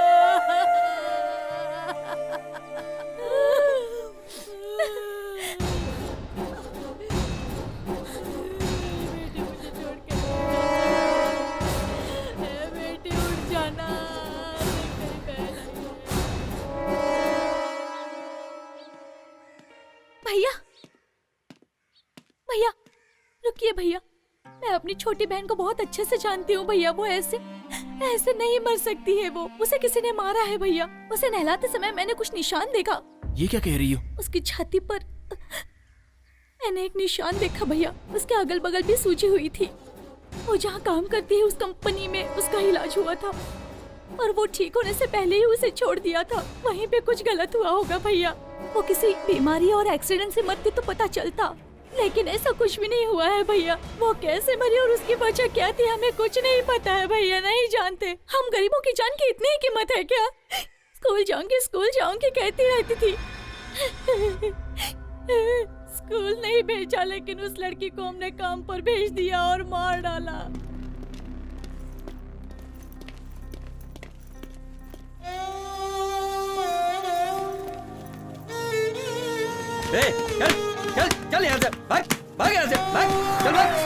बेटी मुझे छोड़ के बेटी उठ जाना। तेरी बहन आई है। भैया, भैया रुकिए भैया, मैं अपनी छोटी बहन को बहुत अच्छे से जानती हूँ भैया। वो ऐसे ऐसे नहीं मर सकती है। वो उसे किसी ने मारा है भैया। उसे नहलाते समय मैंने कुछ निशान देखा। ये क्या कह रही हो? उसकी छाती पर मैंने एक निशान देखा भैया। उसके अगल बगल भी सूजी हुई थी। वो जहाँ काम करती है उस कंपनी में उसका इलाज हुआ था, और वो ठीक होने से पहले ही उसे छोड़ दिया था। वहीं पे कुछ गलत हुआ होगा भैया। वो किसी बीमारी और एक्सीडेंट से मरती तो पता चलता, लेकिन ऐसा कुछ भी नहीं हुआ है भैया। वो कैसे मरी और उसकी वजह क्या थी हमें कुछ नहीं पता है भैया, नहीं जानते। हम गरीबों की जान की इतनी ही कीमत है क्या? स्कूल जाऊंगी कहती रहती थी। स्कूल नहीं भेजा, लेकिन उस लड़की को हमने काम पर भेज दिया और मार डाला। चल चल चल यहाँ से भाग, भाग यहाँ से भाग, चल भाग।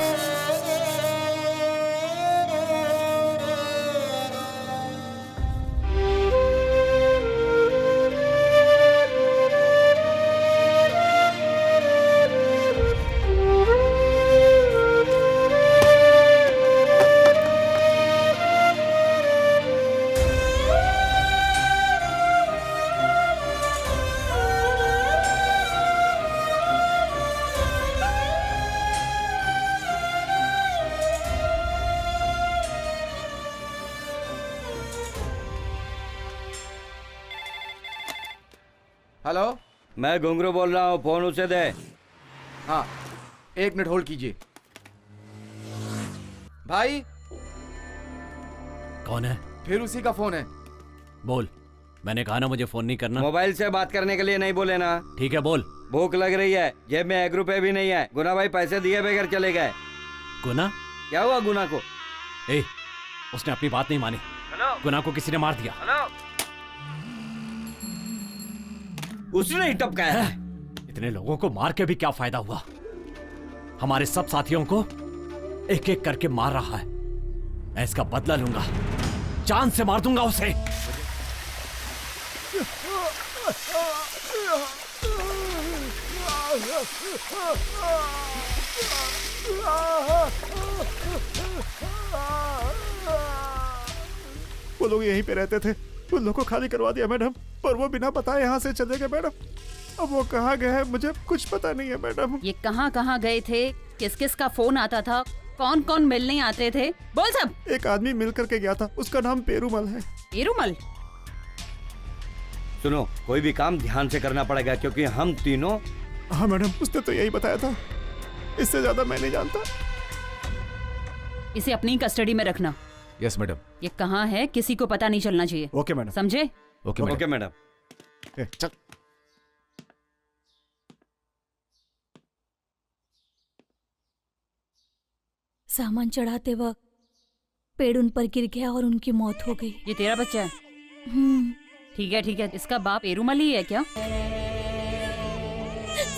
हेलो, मैं घुंगरू बोल रहा हूँ, फोन उसे दे। हाँ 1 मिनट होल्ड कीजिए। भाई कौन है? फिर उसी का फोन है। बोल। मैंने कहा ना मुझे फोन नहीं करना। मोबाइल से बात करने के लिए नहीं बोले ना। ठीक है बोल। भूख लग रही है, जेब में 1 रुपए भी नहीं है। गुना भाई पैसे दिए बगैर चले गए। गुना? क्या हुआ गुना को? ए, उसने अपनी बात नहीं मानी। गुना को किसी ने मार दिया। उसने ही टपकाया है। इतने लोगों को मार के भी क्या फायदा हुआ? हमारे सब साथियों को एक एक करके मार रहा है। मैं इसका बदला लूंगा, जान से मार दूंगा उसे। वो लोग यहीं पे रहते थे, उन लोगों को खाली करवा दिया मैडम, पर वो बिना बताए यहाँ से चले गए मैडम। अब वो कहाँ गए हैं मुझे कुछ पता नहीं है मैडम। ये कहाँ गए थे? किस किस का फोन आता था? कौन कौन मिलने आते थे? बोल सब। एक आदमी मिल करके गया था, उसका नाम पेरूमल है। पेरूमल? सुनो, कोई भी काम ध्यान से करना पड़ेगा क्योंकि हम तीनों। हाँ मैडम, उसने तो यही बताया था, इससे ज्यादा मैं नहीं जानता। इसे अपनी कस्टडी में रखना। Yes madam. ये कहाँ है किसी को पता नहीं चलना चाहिए। Okay madam. समझे? Okay madam. चल। सामान चढ़ाते वक्त पेड़ उन पर गिर गया और उनकी मौत हो गई। ये तेरा बच्चा है? ठीक है। इसका बाप पेरूमल ही है क्या?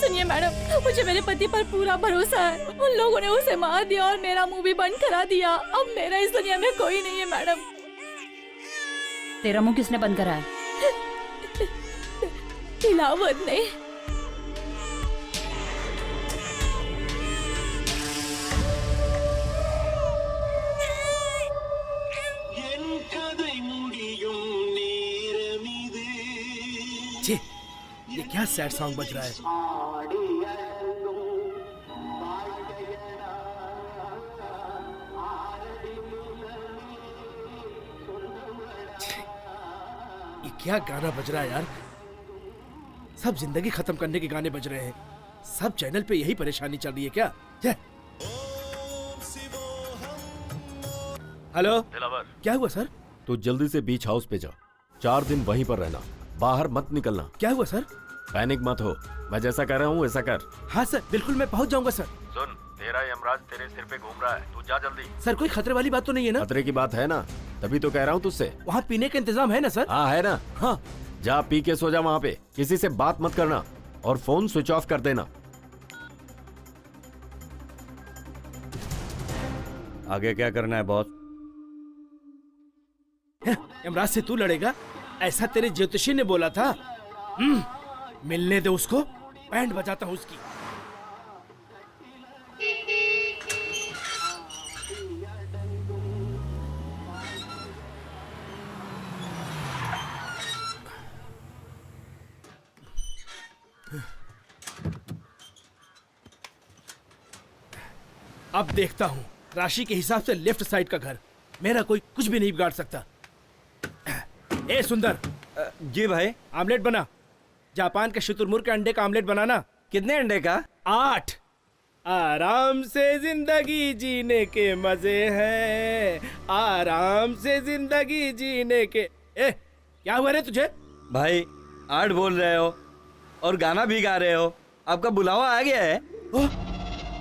सुनिए मैडम, मुझे मेरे पति पर पूरा भरोसा है। उन लोगों ने उसे मार दिया और मेरा मुंह भी बंद करा दिया। अब मेरा इस दुनिया में कोई नहीं है मैडम। तेरा मुंह किसने बंद करा है? दिलावर ने। ये क्या सैड सॉन्ग बज रहा है? ये क्या गाना बज रहा है यार? सब जिंदगी खत्म करने के गाने बज रहे हैं। सब चैनल पे यही परेशानी चल रही है क्या? हेलो दिलावर। क्या हुआ सर? तू जल्दी से बीच हाउस पे जा, 4 दिन वहीं पर रहना, बाहर मत निकलना। क्या हुआ सर? पैनिक मत हो, मैं जैसा कह रहा हूँ वैसा कर। हाँ सर, बिल्कुल मैं पहुंच जाऊंगा सर। सुन, तेरा यमराज तेरे सिर पे घूम रहा है, तू जा जल्दी। सर कोई खतरे वाली बात तो नहीं है ना? खतरे की बात है ना, तभी तो कह रहा हूँ तुझसे। वहाँ पीने का इंतजाम है ना सर? हाँ है ना। हाँ। जा पी के सो जा वहाँ पे, किसी से बात मत करना और फोन स्विच ऑफ कर देना। आगे क्या करना है बॉस? यमराज से तू लड़ेगा ऐसा तेरे ज्योतिषी ने बोला था। मिलने दे उसको, बैंड बजाता हूँ उसकी। अब देखता हूँ राशि के हिसाब से लेफ्ट साइड का घर, मेरा कोई कुछ भी नहीं बिगाड़ सकता। ए सुंदर। जी भाई। आमलेट बना, जापान के शुतुरमुर्ग के अंडे का आमलेट बनाना। कितने अंडे का? 8। आराम से जिंदगी जीने के मजे हैं, आराम से जिंदगी जीने के। क्या हुआ रे तुझे? भाई 8 बोल रहे हो और गाना भी गा रहे हो, आपका बुलावा आ गया है। ओह,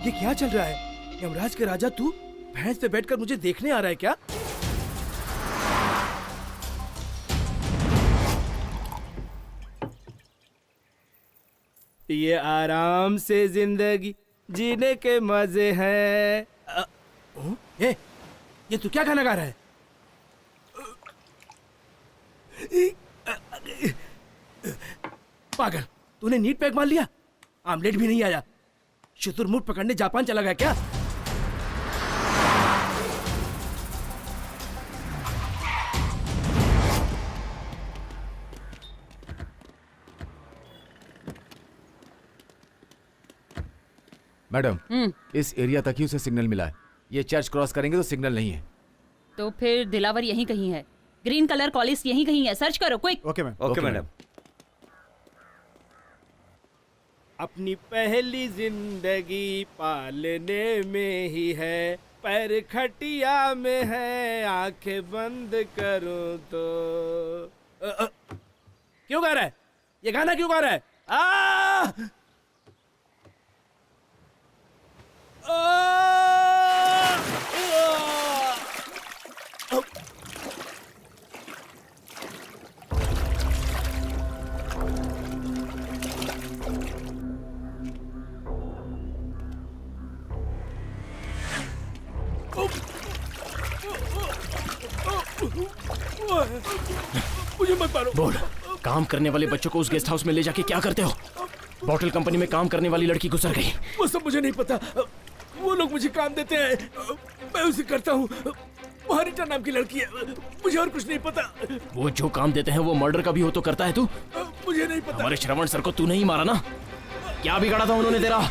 ये क्या चल रहा है? यमराज के राजा तू भैंस पे बैठकर मुझे देखने आ रहा है क्या? ये आराम से जिंदगी जीने के मजे हैं। ये तू क्या गाना गा रहा है? पागल, तूने नीट पैक मार लिया, आमलेट भी नहीं आया। शुतुरमुर्ग पकड़ने जापान चला गया क्या? मैडम, इस एरिया तक ही उसे सिग्नल मिला है। ये चर्च क्रॉस करेंगे तो सिग्नल नहीं है। तो फिर दिलावर यहीं कहीं है। ग्रीन कलर कॉलेज यहीं कहीं है, सर्च करो quick. Okay ma'am. Okay madam. अपनी पहली जिंदगी पालने में ही है, पैर खटिया में है, आंखें बंद करूं तो। क्यों गा रहा है? ये गाना क्यों गा रहा है? बोल, काम करने वाले बच्चों को उस गेस्ट हाउस में ले जाके क्या करते हो? बॉटल कंपनी में काम करने वाली लड़की गुजर गई। वो सब मुझे नहीं पता। वो लोग मुझे काम देते हैं, मैं उसे करता हूँ। हरिता नाम की लड़की है, मुझे और कुछ नहीं पता। वो जो काम देते हैं वो मर्डर का भी हो तो करता है तू? मुझे नहीं पता। हमारे श्रवण सर को तू नहीं मारा ना? क्या बिगाड़ा था उन्होंने तेरा?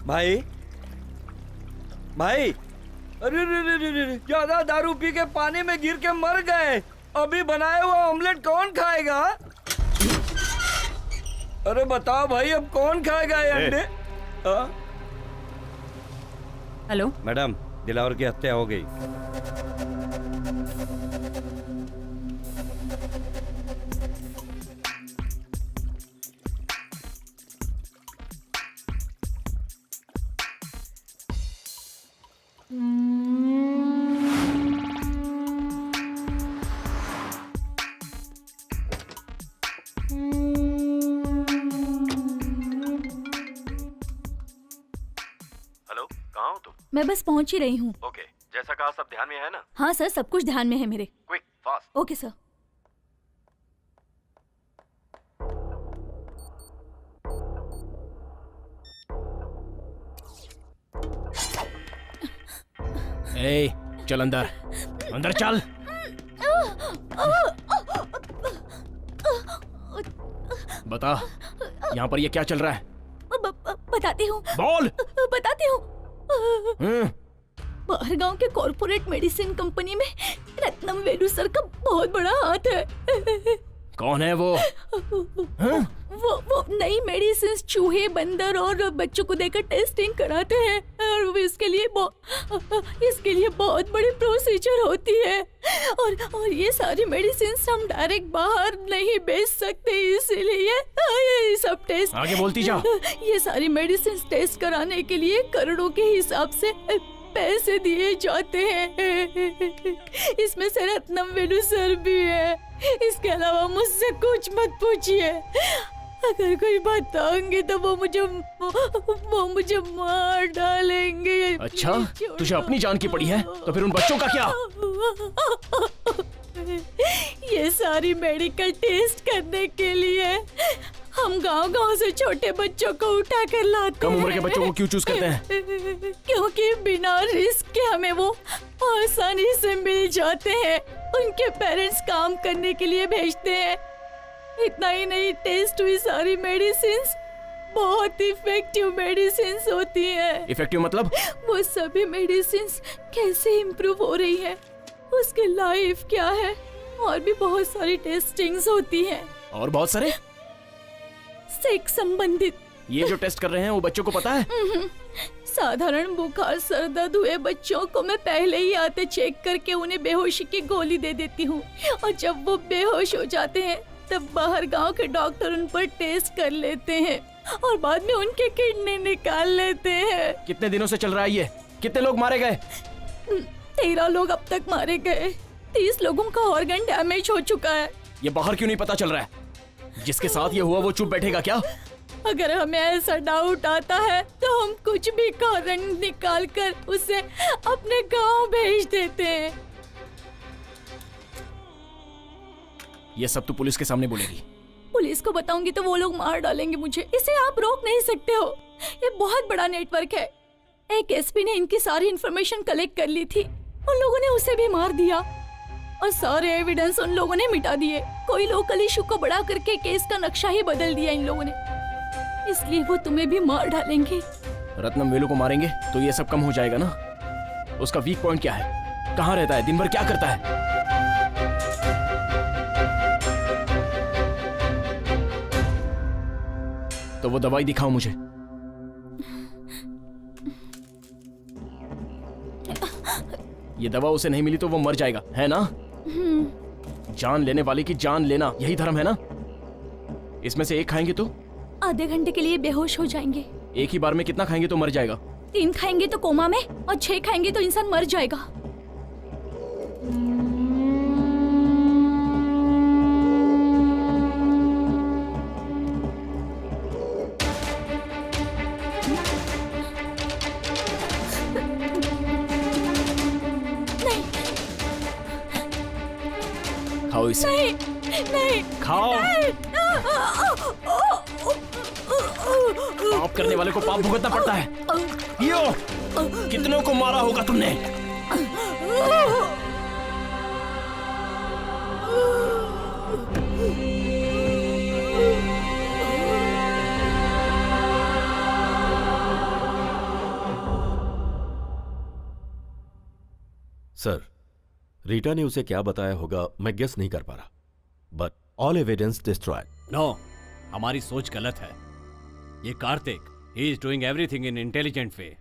भाई भाई, अरे रे, ज्यादा दारू पी के पानी में गिर के मर गए। अभी बनाया हुआ ऑमलेट कौन खाएगा? अरे बताओ भाई, अब कौन खाएगा ये अंडे? हेलो मैडम, दिलावर की हत्या हो गई। हेलो, कहाँ हो तुम? मैं बस पहुंच ही रही हूँ। ओके, जैसा कहा सब ध्यान में है ना? हाँ सर, सब कुछ ध्यान में है मेरे। Quick, fast. Okay sir. ए, चल अंदर, अंदर चल। बता, यहाँ पर ये क्या चल रहा है? बताती हूँ। बोल। बताती हूँ। बाहर गांव के कॉर्पोरेट मेडिसिन कंपनी में रत्नम वेलू सर का बहुत बड़ा हाथ है। कौन है वो? वो नई मेडिसिन चूहे, बंदर और बच्चों को देकर टेस्टिंग कराते हैं और इसके लिए बहुत बड़ी प्रोसीजर होती है और ये सारी मेडिसिन हम डायरेक्ट बाहर नहीं बेच सकते, इसीलिए ये सब टेस्ट। आगे बोलती जा। ये सारी मेडिसिन टेस्ट कराने के लिए करोड़ों के हिसाब से पैसे दिए जाते हैं। इसमें से रत्नम वेलू सर भी है। इसके अलावा मुझसे कुछ मत पूछिए। अगर कोई बताऊंगी तो वो मुझे मार डालेंगे। अच्छा, तुझे अपनी जान की पड़ी है, तो फिर उन बच्चों का क्या? ये सारी मेडिकल टेस्ट करने के लिए हम गांव-गांव से छोटे बच्चों को उठा कर लाते कम उम्र के बच्चों को क्यों चूज करते हैं? क्योंकि बिना रिस्क के हमें वो आसानी से मिल जाते हैं। उनके पेरेंट्स काम करने के लिए भेजते हैं। इतना ही नहीं, टेस्ट हुई सारी मेडिसिन्स बहुत इफेक्टिव मेडिसिन्स होती है। इफेक्टिव मतलब? वो सभी मेडिसिन्स कैसे इम्प्रूव हो रही है, उसकी लाइफ क्या है, और भी बहुत सारी टेस्टिंग्स होती हैं। और बहुत सारे सेक्स संबंधित। ये जो टेस्ट कर रहे हैं वो बच्चों को पता है? साधारण बुखार, सर दर्द हुए बच्चों को मैं पहले ही आते चेक करके उन्हें बेहोशी की गोली दे देती हूँ और जब वो बेहोश हो जाते हैं तब बाहर गांव के डॉक्टर उन पर टेस्ट कर लेते हैं और बाद में उनके किडनी निकाल लेते हैं। कितने दिनों से चल रहा है ये? कितने लोग मारे गए? 13 लोग अब तक मारे गए। 30 लोगों का ऑर्गन डैमेज हो चुका है। ये बाहर क्यों नहीं पता चल रहा है? जिसके साथ ये हुआ वो चुप बैठेगा क्या? अगर हमें ऐसा डाउट आता है तो हम कुछ भी कारण निकाल कर उसे अपने गांव भेज देते हैं। ये सब तो पुलिस के सामने बोलेगी। पुलिस को बताऊंगी तो वो लोग मार डालेंगे मुझे। इसे आप रोक नहीं सकते हो। ये बहुत बड़ा नेटवर्क है। एक एसपी ने इनकी सारी इंफॉर्मेशन कलेक्ट कर ली थी। उन लोगों ने उसे भी मार दिया और सारे एविडेंस उन लोगों ने मिटा दिए। कोई लोकल इशू को बड़ा करके केस का नक्शा ही बदल दिया इन लोगों ने। इसलिए वो तुम्हें भी मार डालेंगे। रत्नम वेलू को मारेंगे तो ये सब कम हो जाएगा ना? उसका वीक पॉइंट क्या है? कहाँ रहता है? दिन भर क्या करता है? तो वो दवाई दिखाओ मुझे। ये दवा उसे नहीं मिली तो वो मर जाएगा, है ना? जान लेने वाले की जान लेना, यही धर्म है ना? इसमें से एक खाएंगे तो आधे घंटे के लिए बेहोश हो जाएंगे। एक ही बार में कितना खाएंगे तो मर जाएगा? 3 खाएंगे तो कोमा में, और 6 खाएंगे तो इंसान मर जाएगा। खाओ इसे। नहीं खाओ। पाप करने वाले को पाप भुगतना पड़ता है। यो, कितनों को मारा होगा तुमने? सर, रीटा ने उसे क्या बताया होगा मैं गेस नहीं कर पा रहा, but all evidence destroyed. No, हमारी सोच गलत है। ये Kartik, he is doing everything in intelligent way.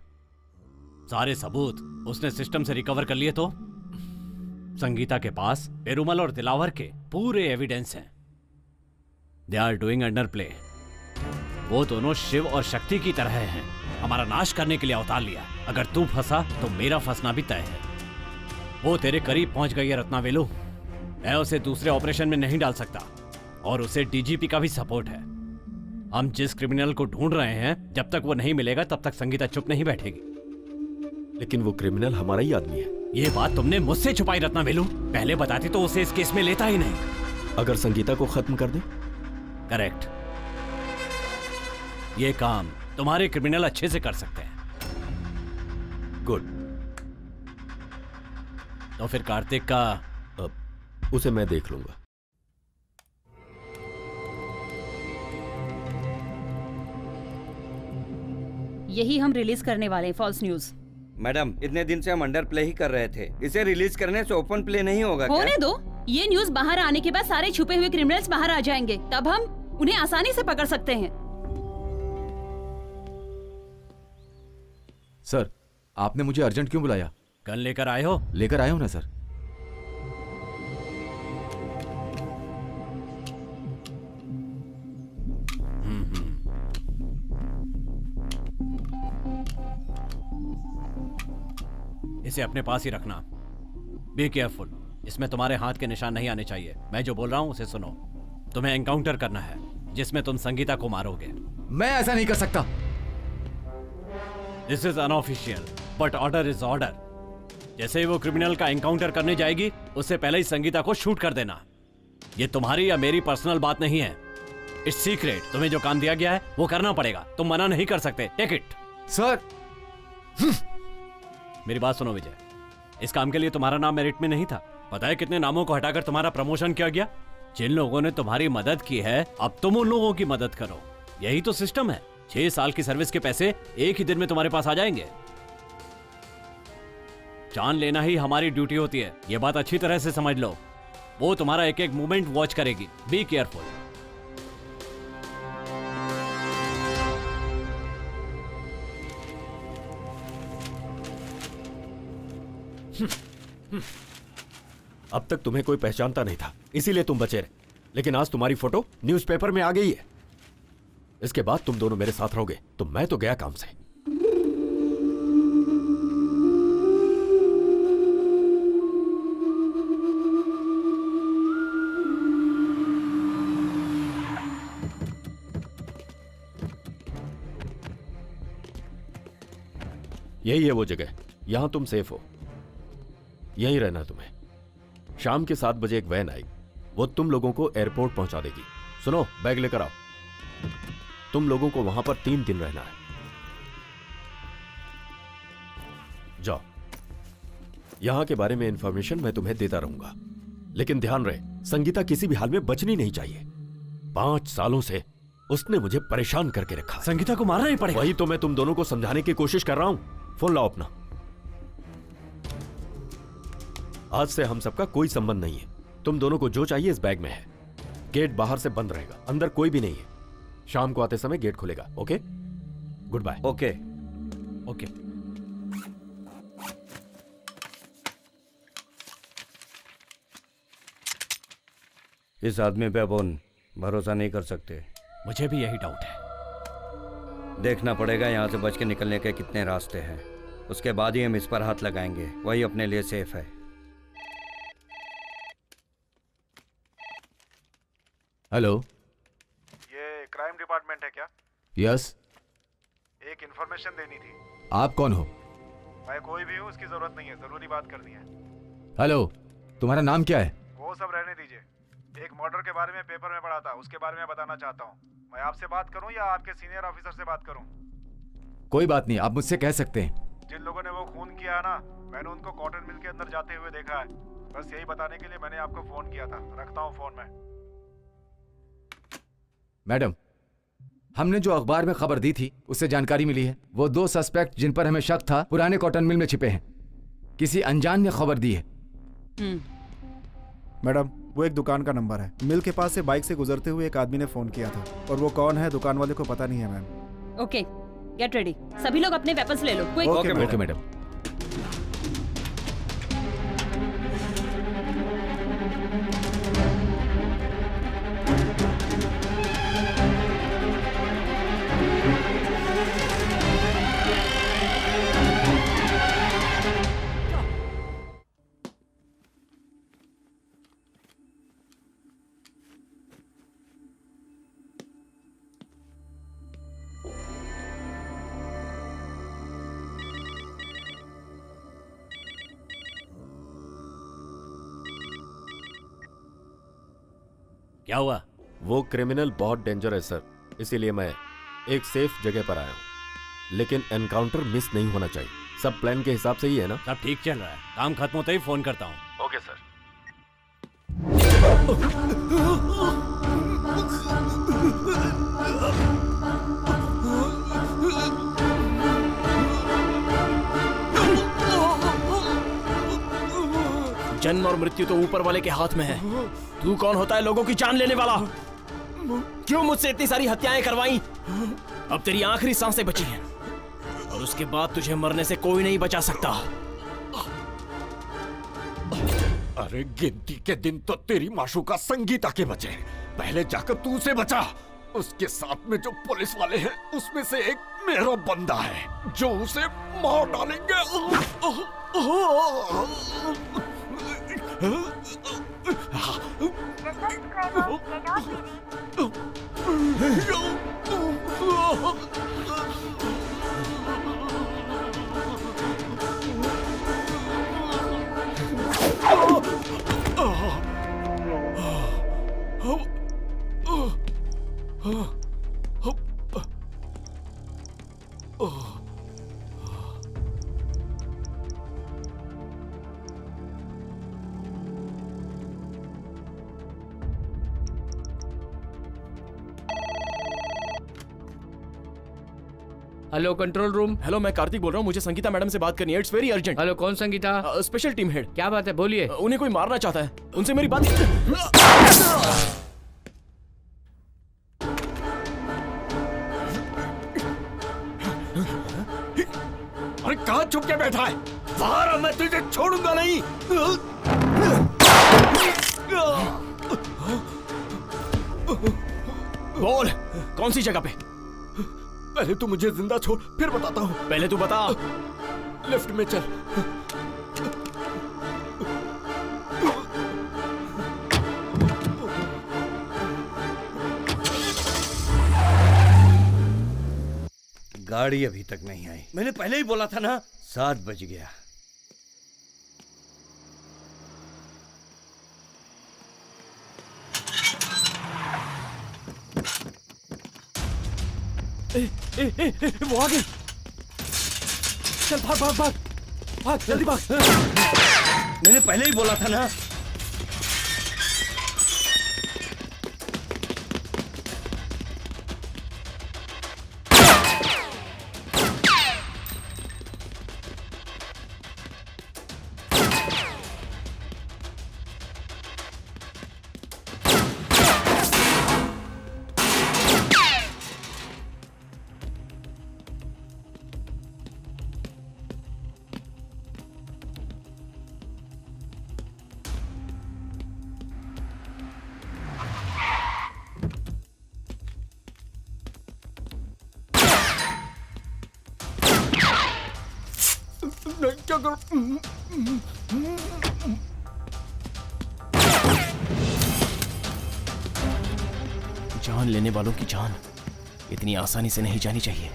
सारे सबूत उसने सिस्टम से रिकवर कर लिए तो संगीता के पास पेरुमल और दिलावर के पूरे एविडेंस हैं। They are doing underplay. वो दोनों शिव और शक्ति की तरह हैं, हमारा नाश करने के लिए अवतार लिया। अगर तू फंसा तो मेरा फंसना भी तय है। वो तेरे करीब पहुंच गई है रत्नावेलू। मैं उसे दूसरे ऑपरेशन में नहीं डाल सकता, और उसे डीजीपी का भी सपोर्ट है। हम जिस क्रिमिनल को ढूंढ रहे हैं, जब तक वो नहीं मिलेगा तब तक संगीता चुप नहीं बैठेगी। लेकिन वो क्रिमिनल हमारा ही आदमी है। ये बात तुमने मुझसे छुपाई रत्नावेलू। पहले बताती तो उसे इस केस में लेता ही नहीं। अगर संगीता को खत्म कर दे? करेक्ट। ये काम तुम्हारे क्रिमिनल अच्छे से कर सकते हैं। गुड। तो फिर कार्तिक का उसे मैं देख लूंगा। यही हम रिलीज करने वाले हैं, फॉल्स न्यूज। मैडम, इतने दिन से हम अंडर प्ले ही कर रहे थे। इसे रिलीज करने से ओपन प्ले नहीं होगा क्या? होने दो। ये न्यूज बाहर आने के बाद सारे छुपे हुए क्रिमिनल्स बाहर आ जाएंगे, तब हम उन्हें आसानी से पकड़ सकते हैं। सर, आपने मुझे अर्जेंट क्यों बुलाया? गन लेकर आए हो? लेकर आया हूं ना सर। इसे अपने पास ही रखना। Be careful. इसमें तुम्हारे हाथ के निशान नहीं आने चाहिए। मैं जो बोल रहा हूं उसे सुनो। तुम्हें एनकाउंटर करना है जिसमें तुम संगीता को मारोगे। मैं ऐसा नहीं कर सकता। This is unofficial, but order is order. जैसे ही वो क्रिमिनल का एनकाउंटर करने जाएगी, उससे पहले ही संगीता को शूट कर देना। ये तुम्हारी या मेरी पर्सनल बात नहीं है। It's secret. तुम्हें जो काम दिया गया है वो करना पड़ेगा। तुम मना नहीं कर सकते। Take it. सर, मेरी बात सुनो विजय, इस काम के लिए तुम्हारा नाम मेरिट में नहीं था। पता है कितने नामों को हटाकर तुम्हारा प्रमोशन किया गया? जिन लोगों ने तुम्हारी मदद की है, अब तुम उन लोगों की मदद करो। यही तो सिस्टम है। 6 साल की सर्विस के पैसे एक ही दिन में तुम्हारे पास आ जाएंगे। जान लेना ही हमारी ड्यूटी होती है, यह बात अच्छी तरह से समझ लो। वो तुम्हारा एक एक मूवमेंट वॉच करेगी। Be careful. अब तक तुम्हें कोई पहचानता नहीं था, इसीलिए तुम बचे रहे। लेकिन आज तुम्हारी फोटो न्यूज़पेपर में आ गई है। इसके बाद तुम दोनों मेरे साथ रहोगे, तो मैं तो गया काम से। यही है वो जगह, यहां तुम सेफ हो। यहीं रहना तुम्हें। शाम के 7 बजे एक वैन आई, वो तुम लोगों को एयरपोर्ट पहुंचा देगी। सुनो, बैग लेकर आओ। तुम लोगों को वहां पर 3 दिन रहना है। जाओ। यहां के बारे में इंफॉर्मेशन मैं तुम्हें देता रहूंगा, लेकिन ध्यान रहे, संगीता किसी भी हाल में बचनी नहीं चाहिए। 5 सालों से उसने मुझे परेशान करके रखा। संगीता को मारना ही पड़ेगा। वही तो मैं तुम दोनों को समझाने की कोशिश कर रहा हूं। फोन लाओ अपना। आज से हम सबका कोई संबंध नहीं है। तुम दोनों को जो चाहिए इस बैग में है। गेट बाहर से बंद रहेगा, अंदर कोई भी नहीं है। शाम को आते समय गेट खुलेगा। Okay, good bye. Okay. Okay. इस आदमी पे अपन भरोसा नहीं कर सकते। मुझे भी यही डाउट है। देखना पड़ेगा यहाँ से बच के निकलने के कितने रास्ते हैं, उसके बाद ही हम इस पर हाथ लगाएंगे। वही अपने लिए सेफ है। हेलो, ये क्राइम डिपार्टमेंट है क्या? यस। एक इन्फॉर्मेशन देनी थी। आप कौन हो? मैं कोई भी हूँ, उसकी जरूरत नहीं है, जरूरी बात करनी है। हेलो, तुम्हारा नाम क्या है? वो सब रहने दीजिए। एक मर्डर के बारे में पेपर में पढ़ा था, उसके बारे में बताना चाहता हूँ। मैं आपसे बात करूँ या आपके सीनियर ऑफिसर से बात करूँ? कोई बात नहीं, आप मुझसे कह सकते हैं। जिन लोगों ने वो खून किया है ना, मैंने उनको कॉटन मिल के अंदर जाते हुए देखा है। बस यही बताने के लिए मैंने आपको फोन किया था। रखता हूँ फोन में। मैडम, हमने जो अखबार में खबर दी थी उससे जानकारी मिली है वो 2 सस्पेक्ट जिन पर हमें शक था पुराने कॉटन मिल में छिपे हैं। किसी अनजान ने खबर दी है। मैडम, वो एक दुकान का नंबर है। मिल के पास से बाइक से गुजरते हुए एक आदमी ने फोन किया था, और वो कौन है दुकान वाले को पता नहीं है मैम। Okay, get ready. सभी लोग अपने वेपन्स ले लो। क्विक। Okay madam. क्या हुआ? वो क्रिमिनल बहुत डेंजर है सर, इसीलिए मैं एक सेफ जगह पर आया हूँ। लेकिन एनकाउंटर मिस नहीं होना चाहिए। सब प्लान के हिसाब से ही है ना? सब ठीक चल रहा है। काम खत्म होते ही फोन करता हूँ। Okay sir. जन्म और मृत्यु तो ऊपर वाले के हाथ में है। तू कौन होता है लोगों की जान लेने वाला? क्यों मुझसे इतनी सारी हत्याएं करवाई? अब तेरी आखिरी सांसें बची हैं और उसके बाद तुझे मरने से कोई नहीं बचा सकता। अरे गिनती के दिन तो तेरी माशूका संगीता के बचे। पहले जाकर तू उसे बचा। उसके साथ में जो पुलिस वाले हैं उसमें से एक मेरा बंदा है जो उसे मार डालेंगे। Hello control room. हेलो, मैं कार्तिक बोल रहा हूँ। मुझे संगीता मैडम से बात करनी है। It's very urgent. हेलो, कौन संगीता? Special team head. क्या बात है, बोलिए। उन्हें कोई मारना चाहता है, उनसे मेरी बात। अरे कहाँ छुप के बैठा है? बाहर आ, मैं तुझे छोड़ूंगा नहीं। बोल, कौन सी जगह पे? पहले तू मुझे जिंदा छोड़, फिर बताता हूँ। पहले तू बता। लिफ्ट में चल। गाड़ी अभी तक नहीं आई। मैंने पहले ही बोला था ना। 7 बज गया। वो आ गई। चल भाग भाग भाग भाग, जल्दी भाग। मैंने पहले ही बोला था ना। बच्चों को। जान लेने वालों की जान इतनी आसानी से नहीं जानी चाहिए।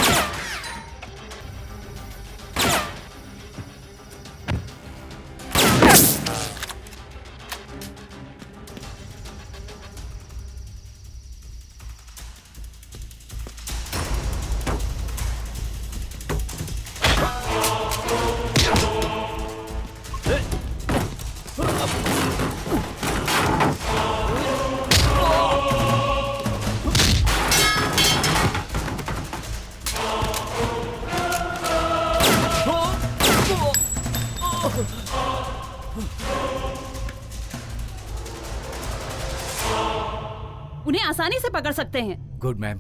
उन्हें आसानी से पकड़ सकते हैं। Good ma'am.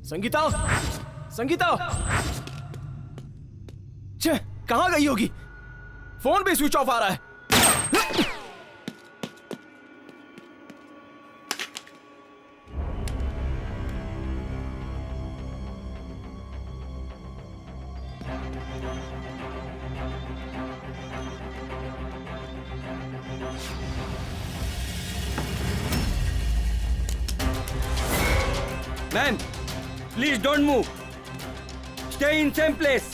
संगीता, संगीता, छे, कहाँ गई होगी? फोन भी स्विच ऑफ आ रहा है। Man please don't move, stay in same place.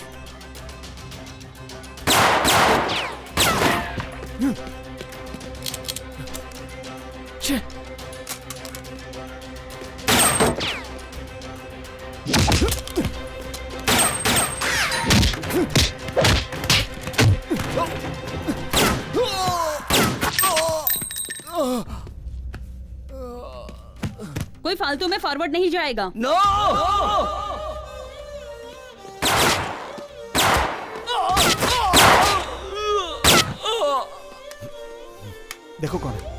कोई फालतू में फॉरवर्ड नहीं जाएगा। नो देखो कौन है।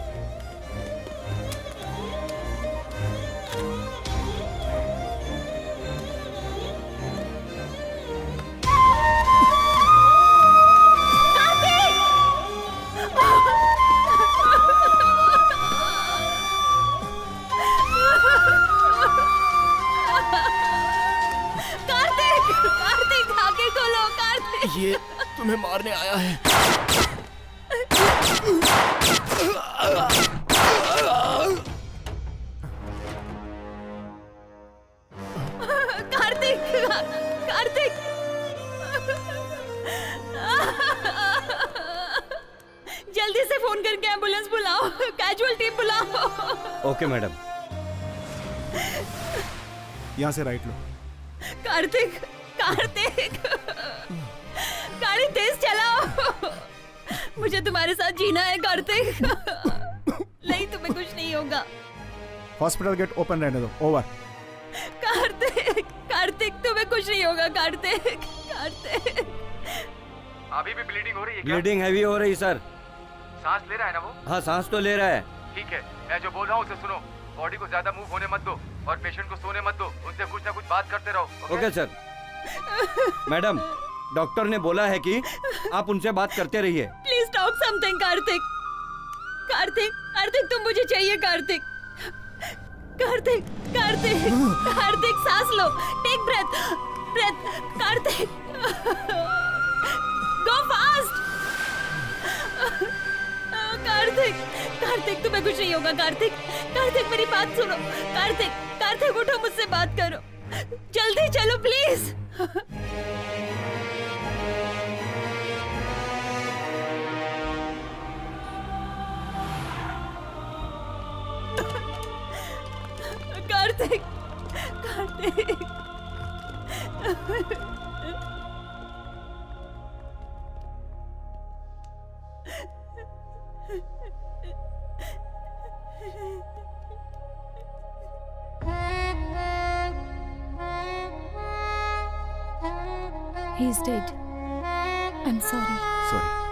ये तुम्हें मारने आया है। कार्तिक, कार्तिक, जल्दी से फोन करके एम्बुलेंस बुलाओ, कैजुअलिटी बुलाओ। Okay madam. यहाँ से राइट लो। कार्तिक, कार्तिक, गाड़ी तेज चलाओ। मुझे तुम्हारे साथ जीना है कार्तिक। नहीं, तुम्हें कुछ नहीं होगा। हॉस्पिटल गेट ओपन रहने दो। ओवर। कार्तिक, कार्तिक, तुम्हें कुछ नहीं होगा कार्तिक, कार्तिक। अभी भी ब्लीडिंग हो रही है क्या? ब्लीडिंग हैवी हो रही सर। सांस ले रहा है ना वो? हाँ सांस तो ले रहा है। ठीक है, मैं जो बोल रहा हूँ उसे सुनो। बॉडी को ज्यादा मूव होने मत दो और पेशेंट को सोने मत दो। उनसे कुछ ना कुछ बात करते रहो। Okay sir. मैडम, डॉक्टर ने बोला है कि आप उनसे बात करते रहिए। Please talk something Kartik. Kartik, Kartik, तुम मुझे चाहिए कार्तिक। कार्तिक, कार्तिक, कार्तिक, सांस लो, take breath, breath. Kartik, go fast. Kartik, Kartik, तुम्हें कुछ नहीं होगा कार्तिक। कार्तिक, मेरी बात सुनो। कार्तिक, कार्तिक, उठो, मुझसे बात करो। जल्दी चलो please. Kartik, Kartik. He's dead. I'm sorry. Sorry.